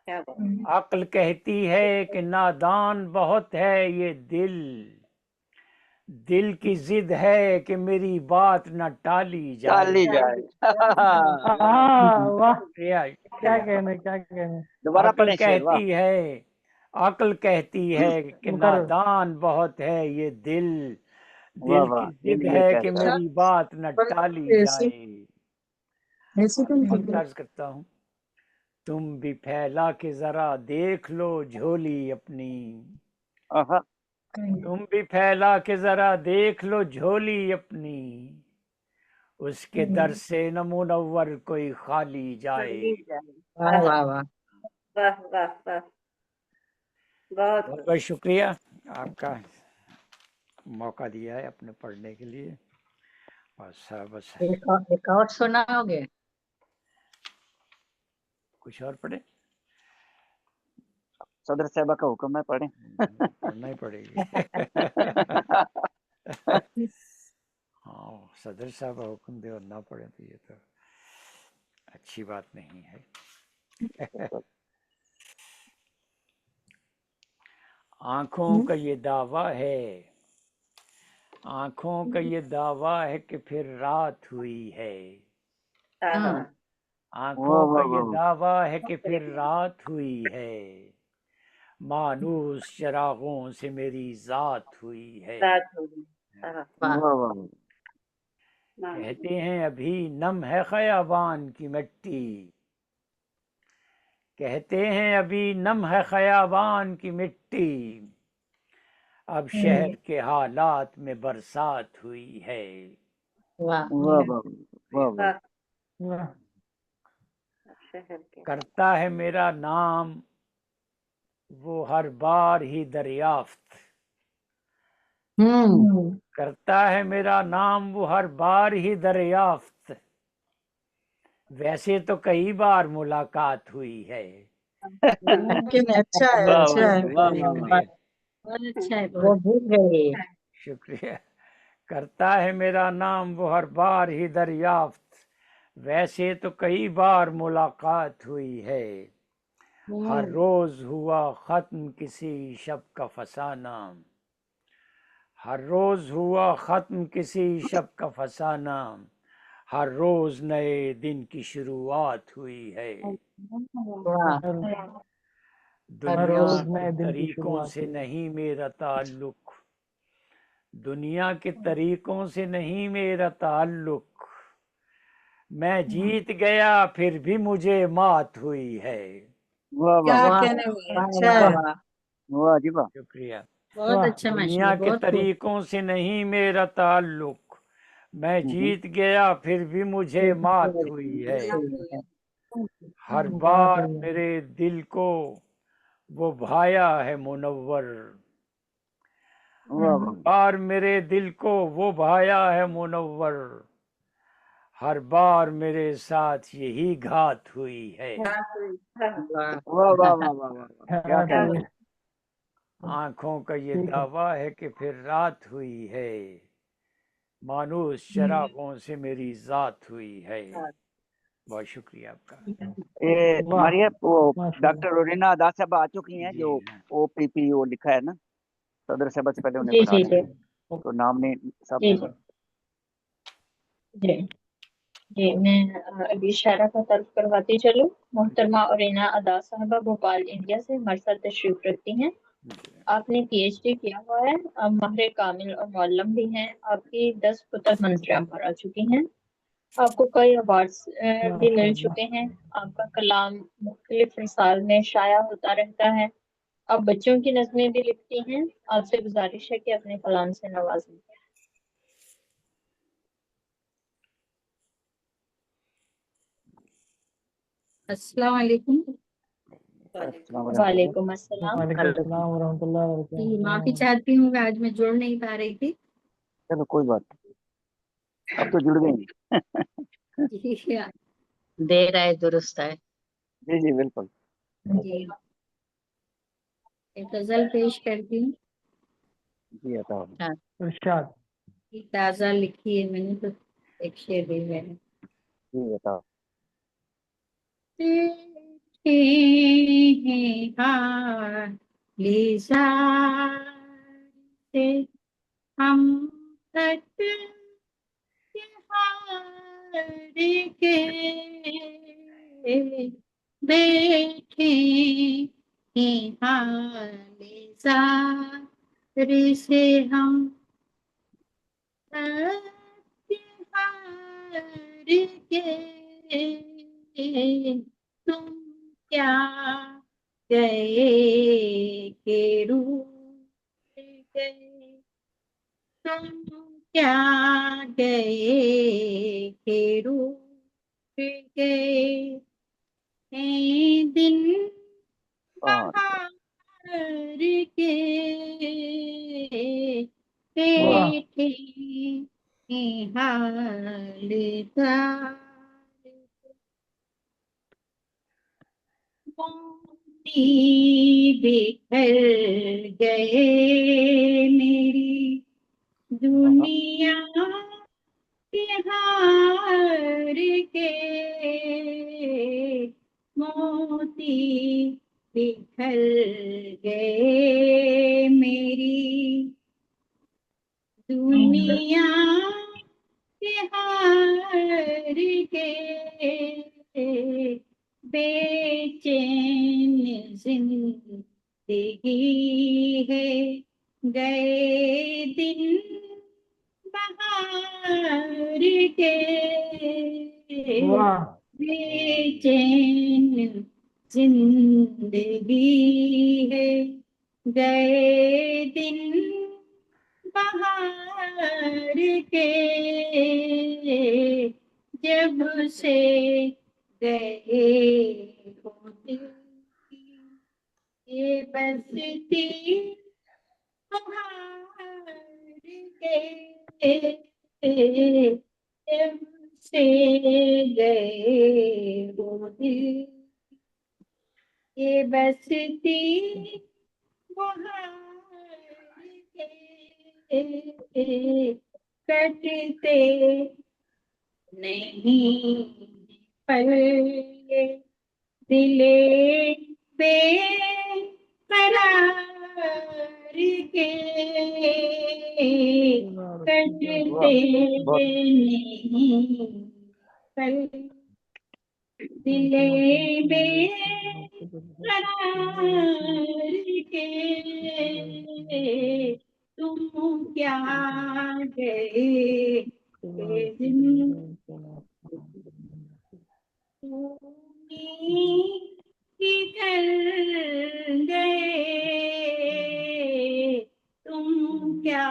क्या बात। अक्ल कहती है कि नादान बहुत है ये दिल, दिल की जिद है कि मेरी बात न टाली जाए। डाली जाए। वाह शुक्रिया। क्या कहने क्या कहने। दोबारा अक्ल पढ़े शेर। वाह कहती है, अक्ल कहती है कि मुकर नादान बहुत है ये दिल, वाह दिल वाह। की दिल जिद ये है कि कहता है। मेरी बात न टाली ऐसे जाए। ऐसे तो नहीं। अर्ज करता हूँ, तुम भी फैला के जरा देख लो झोली अपनी, आहा, तुम भी फैला के जरा देख लो झोली अपनी, उसके दर से न मुनव्वर कोई खाली जाए। खाली जाए। वाह आहा, वाह वाह वाह वाह वाह। बहुत बहुत बहुत शुक्रिया आपका मौका दिया है अपने पढ़ने के लिए। बस एक और सुनाओगे? कुछ और पढ़े। सदर साहबा का हुक्म है, पढ़ें। पढ़ना ही पड़ेगी। हाँ, सदर साहब हुक्म दे और ना पढ़े तो ये तो अच्छी बात नहीं है। आंखों का ये दावा है, आंखों का ये दावा है कि फिर रात हुई है। आंखों का ये दावा है कि फिर रात हुई है, मानूस चरागों से मेरी जात हुई है। कहते हैं अभी नम है खयाबान की मिट्टी, कहते हैं अभी नम है खयाबान की मिट्टी, अब शहर के हालात में बरसात हुई है। वाह वाह वाह वाह वाह। वाह करता है मेरा नाम वो हर बार ही दरियाफ्त, करता है मेरा नाम वो हर बार ही दरियाफ्त, वैसे तो कई बार मुलाकात हुई है। लेकिन अच्छा है, वाह अच्छा वाह है। वाह वाह वाह। बहुत अच्छा है, वो बहुत भूल गए। शुक्रिया। करता है मेरा नाम वो हर बार ही दरियाफ्त, वैसे तो कई बार मुलाकात हुई है। हर रोज हुआ खत्म किसी शब का फसाना, हर रोज हुआ खत्म किसी शब का फसाना, हर रोज नए दिन की शुरुआत हुई है। वाह हर दुनिया रोज के नए दिन की तरीकों शुरुआत से हुई है। नहीं मेरा ताल्लुक, दुनिया के तरीकों से नहीं मेरा ताल्लुक, मैं जीत गया फिर भी मुझे मात हुई है। वाह वाह क्या वाह कहने में वाह अच्छा वाह है। वाह वाह जी वाह। शुक्रिया। बहुत वाह अच्छा माशाल्लाह, दुनिया के बहुत खूब। तरीकों से नहीं मेरा ताल्लुक, मैं जीत गया फिर भी मुझे मात हुई है। हर बात बार हुई है। मेरे दिल को वो भाया है मुनव्वर, वाह वाह बार मेरे दिल को वो भाया है मुनव्वर, हर बार मेरे साथ यही घात हुई है। वाह वाह वाह वाह वाह वाह। क्या बात कहना हुई है। है। आंखों का ये ठीक है। दावा है कि फिर रात हुई है, मानूस शराबों से मेरी जात हुई है। बहुत शुक्रिया आपका। ये वाह हमारी है वो माशाल्लाह। डॉक्टर रोरीना अदा साहब आ चुकी हैं, जी जो OPPO लिखा है ना, सदर साहब से पहले उन्हें जी पढ़ा जी रहे जी हैं, तो नाम नहीं सब जी जी जी मैं अभी इशारा का तर्क करवाती चलूँ। मोहतरमा ओरिना अदा साहबा भोपाल इंडिया से हमारे साथ तशरीफ रखती हैं। आपने PhD किया हुआ है, आप माहिर कामिल और मौलम भी हैं। आपकी 10 पुस्तक मंजराम पर आ चुकी हैं। आपको कई अवार्ड्स भी मिल माशाल्लाह। चुके हैं। आपका कलाम मुख्तलिफ रिसाल में शाया होता रहता है। आप बच्चों की नज़में भी लिखती हैं। आपसे गुजारिश है कि अपने कलाम से नवाजें। अस्सलाम वालेकुम। अस्सलाम वालेकुम। वालेकुम अस्सलाम। वालेकुम सलाम वरहमतुल्लाह जी, माफी वबरकातुहू। चाहती हूँ, आज मैं जुड़ नहीं पा रही थी। चलो कोई बात नहीं, अब तो जुड़ गई। जी देर आए दुरुस्त आए। जी जी बिल्कुल। जी एक गजल पेश करती हूँ। जी बताओ। हाँ, इरशाद। ताजा लिखी है मैंने, तो एक शेर दी मैंने। जी बताओ। देखे हैं हाली से हम तक के हार के बैठे हैं हाली से हम तक के हार के तुम क्या गए के रूठ गए, तुम क्या गए के रूठ गए हैं दिन और बहार के वाह बैठे हैं हालदार। बिखर गए मेरी दुनिया के हार के मोती बिखर गए मेरी दुनिया के हार के बेचैन जिंदगी है गए दिन बहार के वाह बेचैन जिंदगी है गए दिन बहार के जब से गए हो दिल की ये बसती बहार के जब से गए हो दिल ये बसती बहार के कटते नहीं पल ये दिले बेकरार के कटते नहीं पल दिले बेकरार के तुम क्या गए दिन किधर गए तुम क्या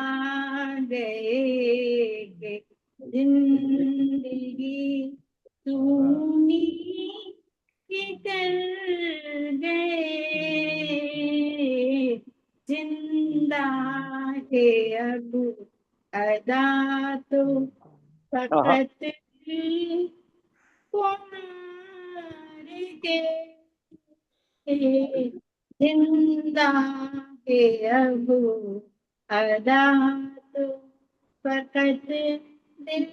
गए जिंदगी तूनी किधर गए जिंदा है अब अदा तो फकत तुम्हारे के जिंदा है अब अदा तो फकत दिल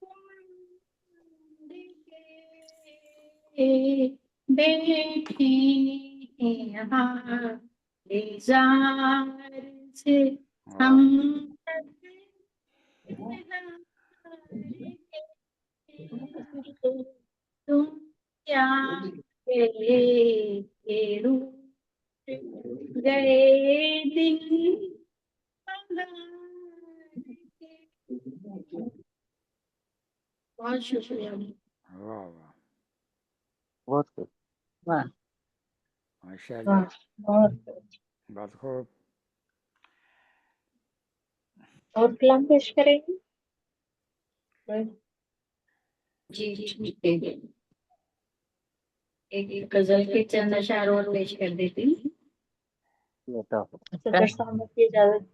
तुम्हारे के बैठे हैं यहाँ इंतजार से हम तुम क्या गए दिन बहुत शुक्रिया वाह वाह बहुत खूब। वाह माशाल्लाह बहुत बहुत खूब। और कलाम पेश करेंगे जी ठीक है एक गजल के चंद अशार और पेश कर देती हूँ सदर साहब की इजाजत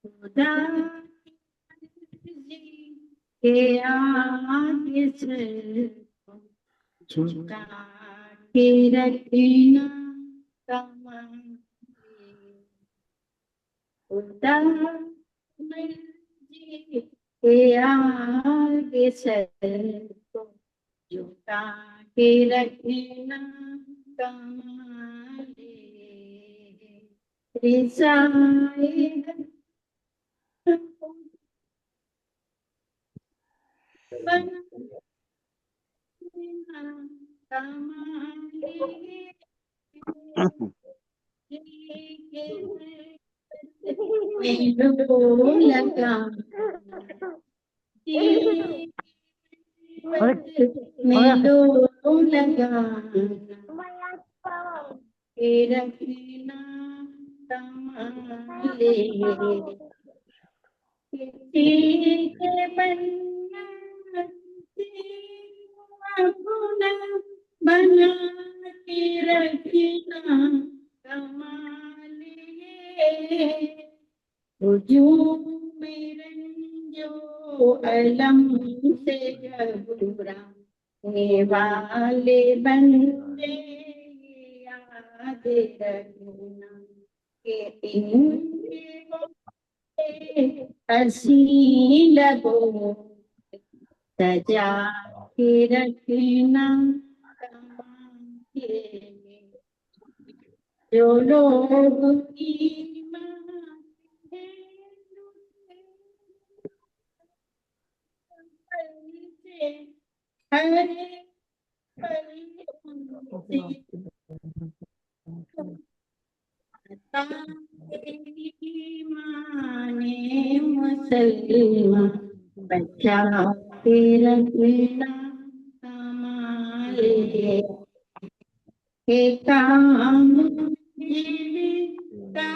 खुदा के आगे से झुका के रखना खुदा मर्जी के आगे सर को झुका के रखना कमाले रिसाए रखना कमाले किसी के बनना अपना बना के रखना कमाल ये, हुजूम में रंजो अलम से घबराने वाले बंदे याद रखना कि इनके हसी लबों सजा के रखना कमा के, जो लोग ईमान से हरे पल उनसे माने मुसलमान बचा के रखना हमारे के काम जीविका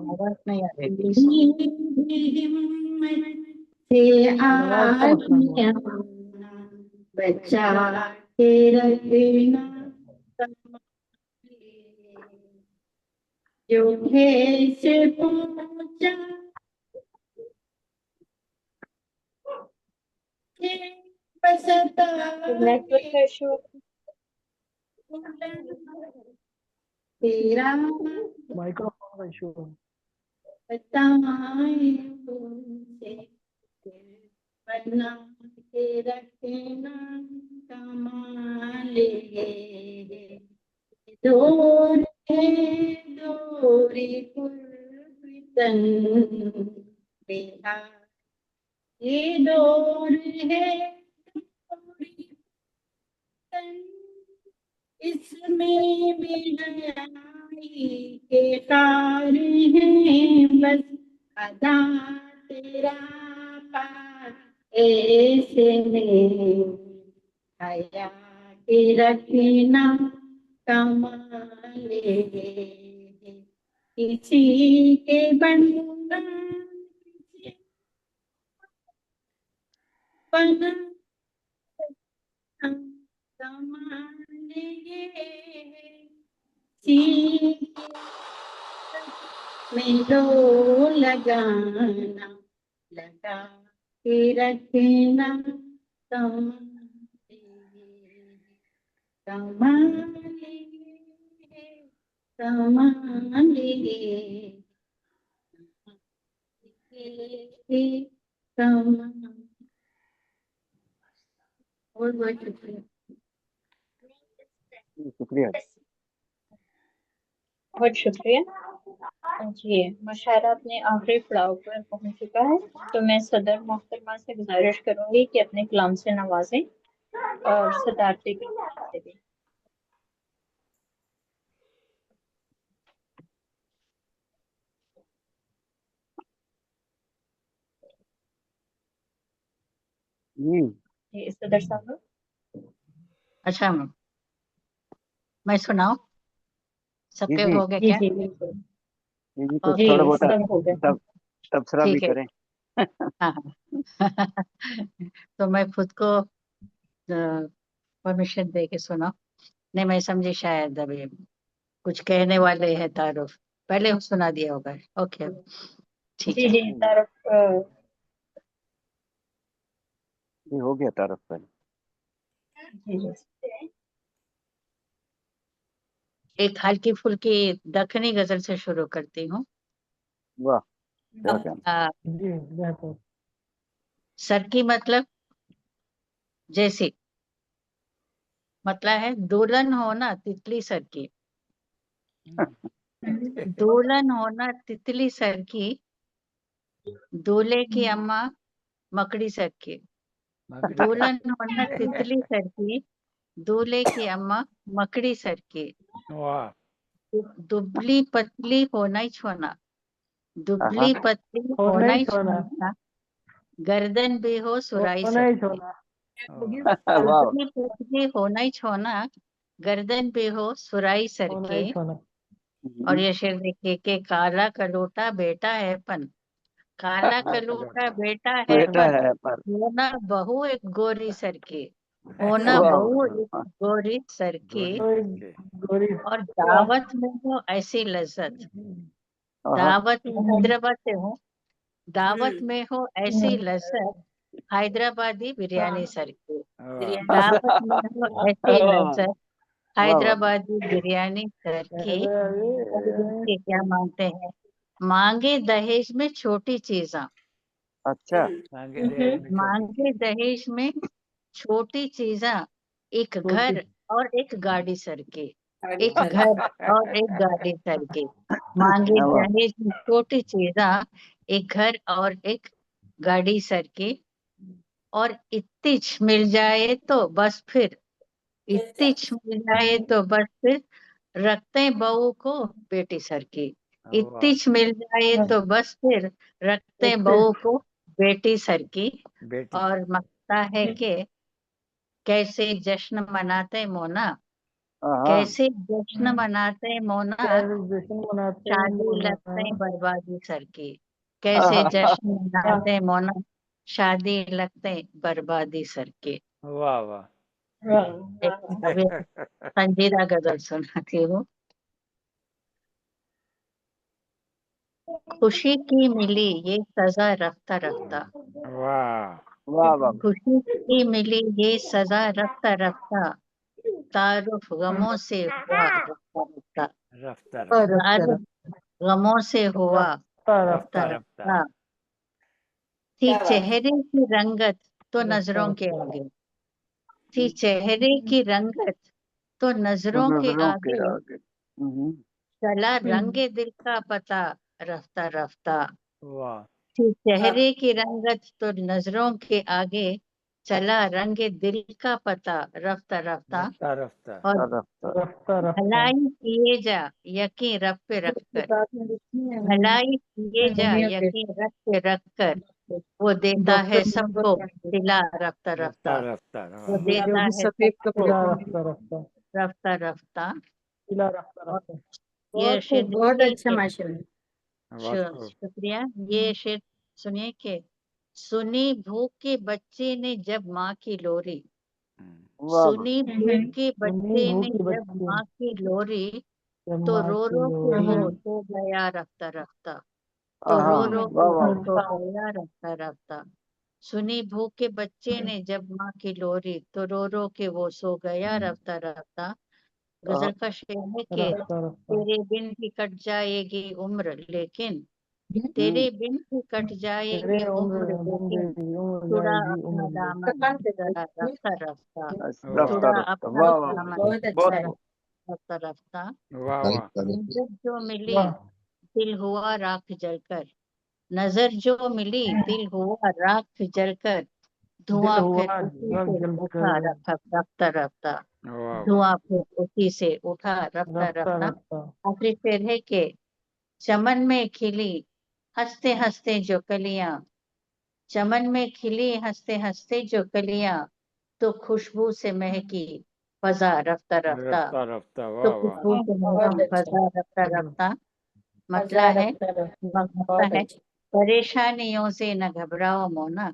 आवाज नहीं आ रही से आदमिया बचा के रखना जो ठेस पहुंचा बसता नेटवर्क का इशू तेरा माइक्रोफोन का इशू है। बताए उनसे बना के रखना कमाल ये, दूर है दूरी कुर्बतन बेहा, ये दौर है दूरी तन, इसमें भी हयाई के कार हैं बस अदा तेरा पार ऐसे में हया के रखना कमाल ये, किसी के बंदा बना कमाल ये, सीख में लो लगाना लगा के रखना कमाल ये, कमाल ये, कमाल ये, कमाल। बहुत शुक्रिया। शुक्रिया। बहुत शुक्रिया जी। मुशायरा अपने आखिरी पड़ाव पर पहुंच चुका है, तो मैं सदर मोहतरमा से गुजारिश करूंगी कि अपने कलाम से नवाजें और सदारती की से भी। जी सदर साहब। अच्छा मैं सुनाऊं? सबके जी हो गए जी क्या? जी बिल्कुल जी कुछ जी थोड़ा बहुत सब हो गया। तबसरा भी ठीक है। करें। हाँ तो मैं खुद को परमिशन दे के सुना। नहीं मैं समझी शायद अभी कुछ कहने वाले हैं तारुफ, पहले सुना दिया होगा। ओके ठीक जी है। जी तारुफ जी हो गया तारुफ पर। जी जी एक हल्की फुल्की दखनी गजल से शुरू करती हूँ। वाह बहुत अच्छा। जी बेहतर। सर की मतलब जैसे मतलब है दुल्हन होना तितली सर की, दुल्हन होना तितली सर की, दूल्हे की अम्मा मकड़ी सर की। दुल्हन होना तितली सर की, दूल्हे की अम्मा मकड़ी सर की। वाह दुबली पतली होना ही छोना, दुबली पतली होना होना ही ही छोना, छोना, गर्दन भी हो सुराई होना सर ही की। छोना। वाह दुबली पतली होना ही छोना, गर्दन भी हो सुराई सर होना के। ही छोना। और ये शेर देखिए कि काला कलूटा बेटा है पन, काला कलूटा बेटा है बेटा पन, है पर होना बहू एक गोरी सर की, होना वाह बहू वाह, एक गोरी सर की, गोरी और दावत में हो ऐसी लज्जत, हाँ, दावत में हैदराबाद से हूँ, दावत हम्म, में हो ऐसी लज्जत, हैदराबादी बिरयानी सर की, बिरयानी दावत में हो ऐसी वाह लज्जत, वाह वाह, हैदराबादी बिरयानी सर की। और देखिए क्या मांगते हैं, मांगे दहेज में छोटी चीजा, अच्छा मांगे दहेज में छोटी चीजा, एक घर और एक गाड़ी सर की, एक घर और एक गाड़ी सर की, मांगे वाह दहेज में छोटी चीजा, एक घर और एक गाड़ी सर की, और इत्तिच मिल जाए तो बस फिर, इत्तिच मिल जाए तो बस फिर, रखते बहू को बेटी सर की, इत्तिच मिल जाए तो बस फिर, रखते बहू को बेटी सर की। बेटी और मकता है कि कैसे जश्न मनाते मोना, हाँ कैसे जश्न मनाते मोना, जश्न मनाते हैं शादी मोना। लगते बर्बादी सर की, कैसे जश्न मनाते मोना, शादी लगते बर्बादी सर की। वाह वाह एक अभी संजीदा गजल सुनाती हूँ। खुशी की मिली ये सजा रफ्ता रफ्ता, वाह वाह वाह खुशी की मिली ये सजा रफ्ता रफ्ता, तारुफ गमों से हुआ रफ्ता रफ्ता, रफ्ता रफ्ता तारुफ गमों से हुआ रफ्ता रफ्ता रफ्ता रफ्ता रफ्ता, थी चेहरे की रंगत तो नजरों के आगे, थी चेहरे की रंगत तो तो नजरों के नजरों के आगे, आगे चला रंगे दिल का पता रफ्ता रफ्ता, वाह थी चेहरे की रंगत तो नजरों के आगे, चला रंगे दिल का पता रफ्ता रफ्ता, रफ्ता रफ्ता और रफ्ता रफ्ता रफ्ता भलाई किए जा यकीन रब पे रख कर, भलाई किए जा यकीन रब पे रख कर, वो देता है सबको सिला रफ्ता रफ्ता रफ्ता, रफ्ता वो वाह देता है सबको सिला रफ्ता रफ्ता रफ्ता रफ्ता। सिला रफ्ता और रफ्ता। ये शेर बहुत देखिए अच्छा कि बहुत खूब शुक्रिया, ये शेर सुनिए कि सुनी भूख के बच्चे ने जब माँ की लोरी, वाह वाह, सुनी भूख के सुनी बच्चे ने भूखी जब बच्ची माँ की लोरी, जब तो माँ रो की रो के लोरी। वो सो गया रफ्ता रफ्ता, तो रो हाँ रो वाह के वाह वो सो गया रफ्ता रफ्ता, सुनी भूख के बच्चे ने जब माँ की लोरी, तो रो रो के वो सो गया रफ्ता रफ्ता। गजल का शेर है कि रफ्ता रफ्ता तेरे बिन भी कट जाएगी उम्र लेकिन, तेरे बिन भी कट तेरे जाएगी उम्र उम्र लेकिन, उम्र चुरा जाएगी अपना उम्र दामन जरा रफ्ता रफ्ता, वाह रफ्ता चुरा रफ्ता, अपना वाह वाह, दामन बहुत बहुत अच्छा है। जरा खूब, रफ्ता रफ्ता। वाह वाह नजर जो मिली वाह दिल हुआ राख जलकर, नजर जो मिली दिल हुआ राख जलकर, दिल धुआं फिर हुआ उसी जग से जल उठा कर रखा रफ्ता रफ्ता, वाह वाह धुआं फिर उसी से उठा रफ्ता रफ्ता रफ्ता। रफ्ता। आखिरी शेर है कि चमन में खिली हंसते हंसते जो कलियां, चमन में खिली हंसते हंसते जो कलियां, तो खुशबू से महकी फजा रफ्ता रफ्ता, रफ्ता रफ्ता तो वाह वाह खुशबू से बहुत महकी अच्छा फजा रफ्ता रफ्ता। मतला मजा है रखता रहो, मकता बहुत है, अच्छा। परेशानियों से न घबराओ मोना,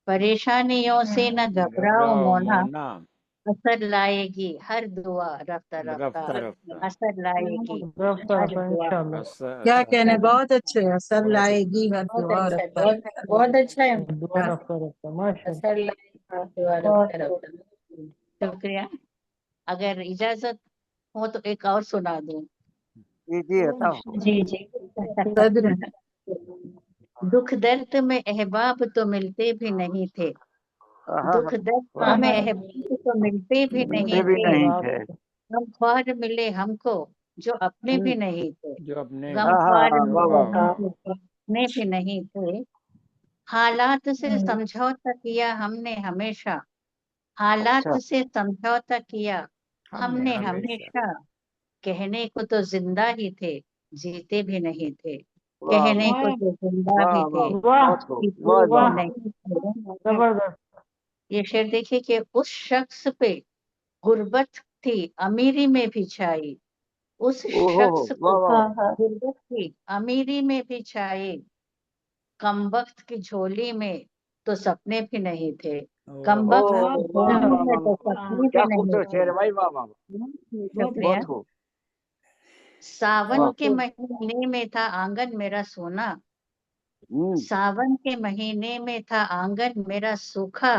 परेशानियों से न घबराओ घबराओ मोना, मोना असर लाएगी हर दुआ रफ्ता रफ्ता, रफ्ता रफ्ता असर लाएगी रफ्ता हर रफ्ता दुआ। इंशाल्लाह। क्या असर कहने, बहुत अच्छे, असर बहुत लाएगी हर बहुत दुआ अच्छा है, रफ्ता। बहुत बहुत अच्छा है। दुआ रफ्ता रफ्ता माशाल्लाह। असर लाएगा, दुआ रखता रखता। शुक्रिया। अगर इजाजत हो तो एक और सुना दूं। जी जी बताओ, जी जी सदर दुख दर्द में अहबाब तो मिलते भी नहीं थे, हाँ दुख दर्द में अहबाब तो मिलते भी नहीं मिलते भी थे, नहीं बाप थे, गमख्वार मिले हमको जो अपने भी नहीं थे, जो अपने गमख्वार जो वाह मिले वाह वाह वाह, वाह हमको जो अपने भी नहीं थे, हालात से समझौता किया हमने हमेशा, हालात अच्छा से समझौता किया हमने हमने हमेशा हमेशा, कहने को तो जिंदा ही थे जीते भी नहीं थे, वाह कहने वाह को तो जिंदा वाह भी वाह, थे वाह बहुत खूब, जीते वाह भी वाह, वाह नहीं थे। जबरदस्त। ये शेर देखिए कि उस शख्स पे गुर्बत थी अमीरी में भी छाई, उस ओहो शख्स वाह को वाह हाँ हाँ गुर्बत की अमीरी में भी छाए, कमबख्त की झोली में तो सपने भी नहीं थे। ओ कमबख्त वाह की वाह झोली वाह में वाह तो वाह, हाँ सपने क्या भी नहीं खूबसूरत शेर थे। है भाई, वाह वाह वाह, बहुत शुक्रिया। बहुत खूब। सावन वाह। के महीने में था आंगन मेरा सोना, सावन के महीने में था आंगन मेरा सूखा,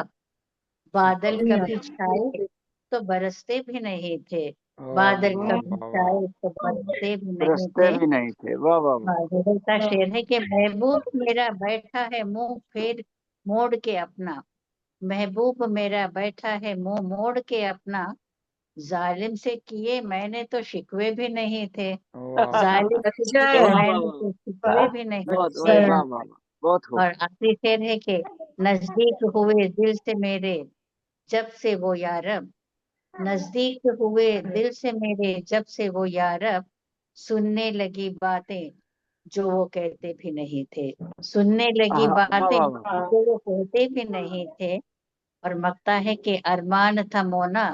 बादल कभी छाए तो बरसते भी नहीं थे। बादल वाह कभी वाह वाह, छाए तो बरसते भी नहीं रस्ते थे। भी नहीं थे, वाह वाह वाह। बादल का शेर है कि महबूब मेरा बैठा है मुंह फेर मोड़ के अपना, महबूब मेरा बैठा है मुंह मोड़ के अपना, जालिम से किए मैंने तो शिकवे भी नहीं थे। वाह जालिम से अच्छा किए वाह वाह मैंने वाह, तो शिकवे भी नहीं बहुत थे। वाह वाह वाह, बहुत खूब। और आखिरी शेर है कि नजदीक हुए दिल से मेरे जब से वो यारब, नजदीक हुए दिल से मेरे जब से वो यारब, सुनने लगी बातें जो वो कहते भी नहीं थे। सुनने लगी वाह बातें वाह वाह, हाँ जो वो कहते भी नहीं थे। और मकता है कि अरमान था मोना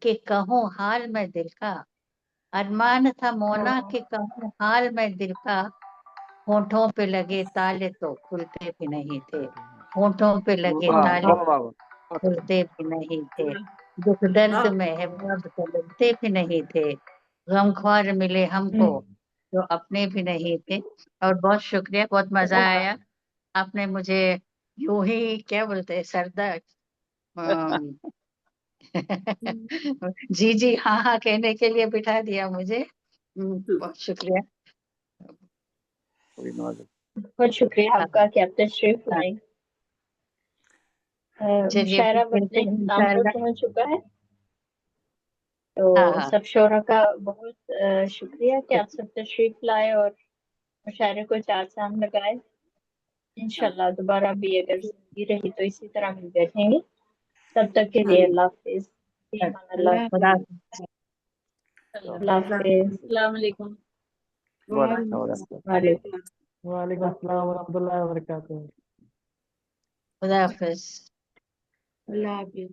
कि कहूँ हाल मैं दिल का, अरमान था मोना कि कहूँ हाल मैं दिल का, होठों पे लगे ताले तो खुलते भी नहीं थे। होठों पे लगे वाह ताले वाह वाह वाह, बहुत खूब। खुलते भी नहीं थे। दुख दर्द में अहबाब तड़पते भी नहीं थे। गमख्वार मिले हमको जो अपने भी नहीं थे। और बहुत शुक्रिया, बहुत मजा आया। आपने मुझे यूं ही क्या बोलते हैं सरदार अम, जी जी हाँ हाँ कहने के लिए बिठा दिया मुझे। बहुत शुक्रिया। कोई नवाज। बहुत शुक्रिया हाँ, आपका कि आप तशरीफ हाँ, लाई। चलिए फिर मुशायरा अब अपने मिलते हैं इख्तिताम पर इंशाल्लाह। पहुंच चुका है। हाँ तो हाँ सब शोरा का बहुत शुक्रिया कि आप सब तशरीफ लाए और मुशायरे को चार चांद लगाए। इंशाल्लाह दोबारा भी अगर जिंदगी रही तो इसी तरह हम बैठेंगे। तब तक के लिए अल्लाह हाफिज। फी अमान अल्लाह। अल्लाह खुदा अल्लाह हाफिज। अस्सलाम वालेकुम। वालेकुम। वालेकुम। वालेकुम अस्सलाम वरहमतुल्लाहि वबरकातुहू। खुदा हाफिज। हाफिज।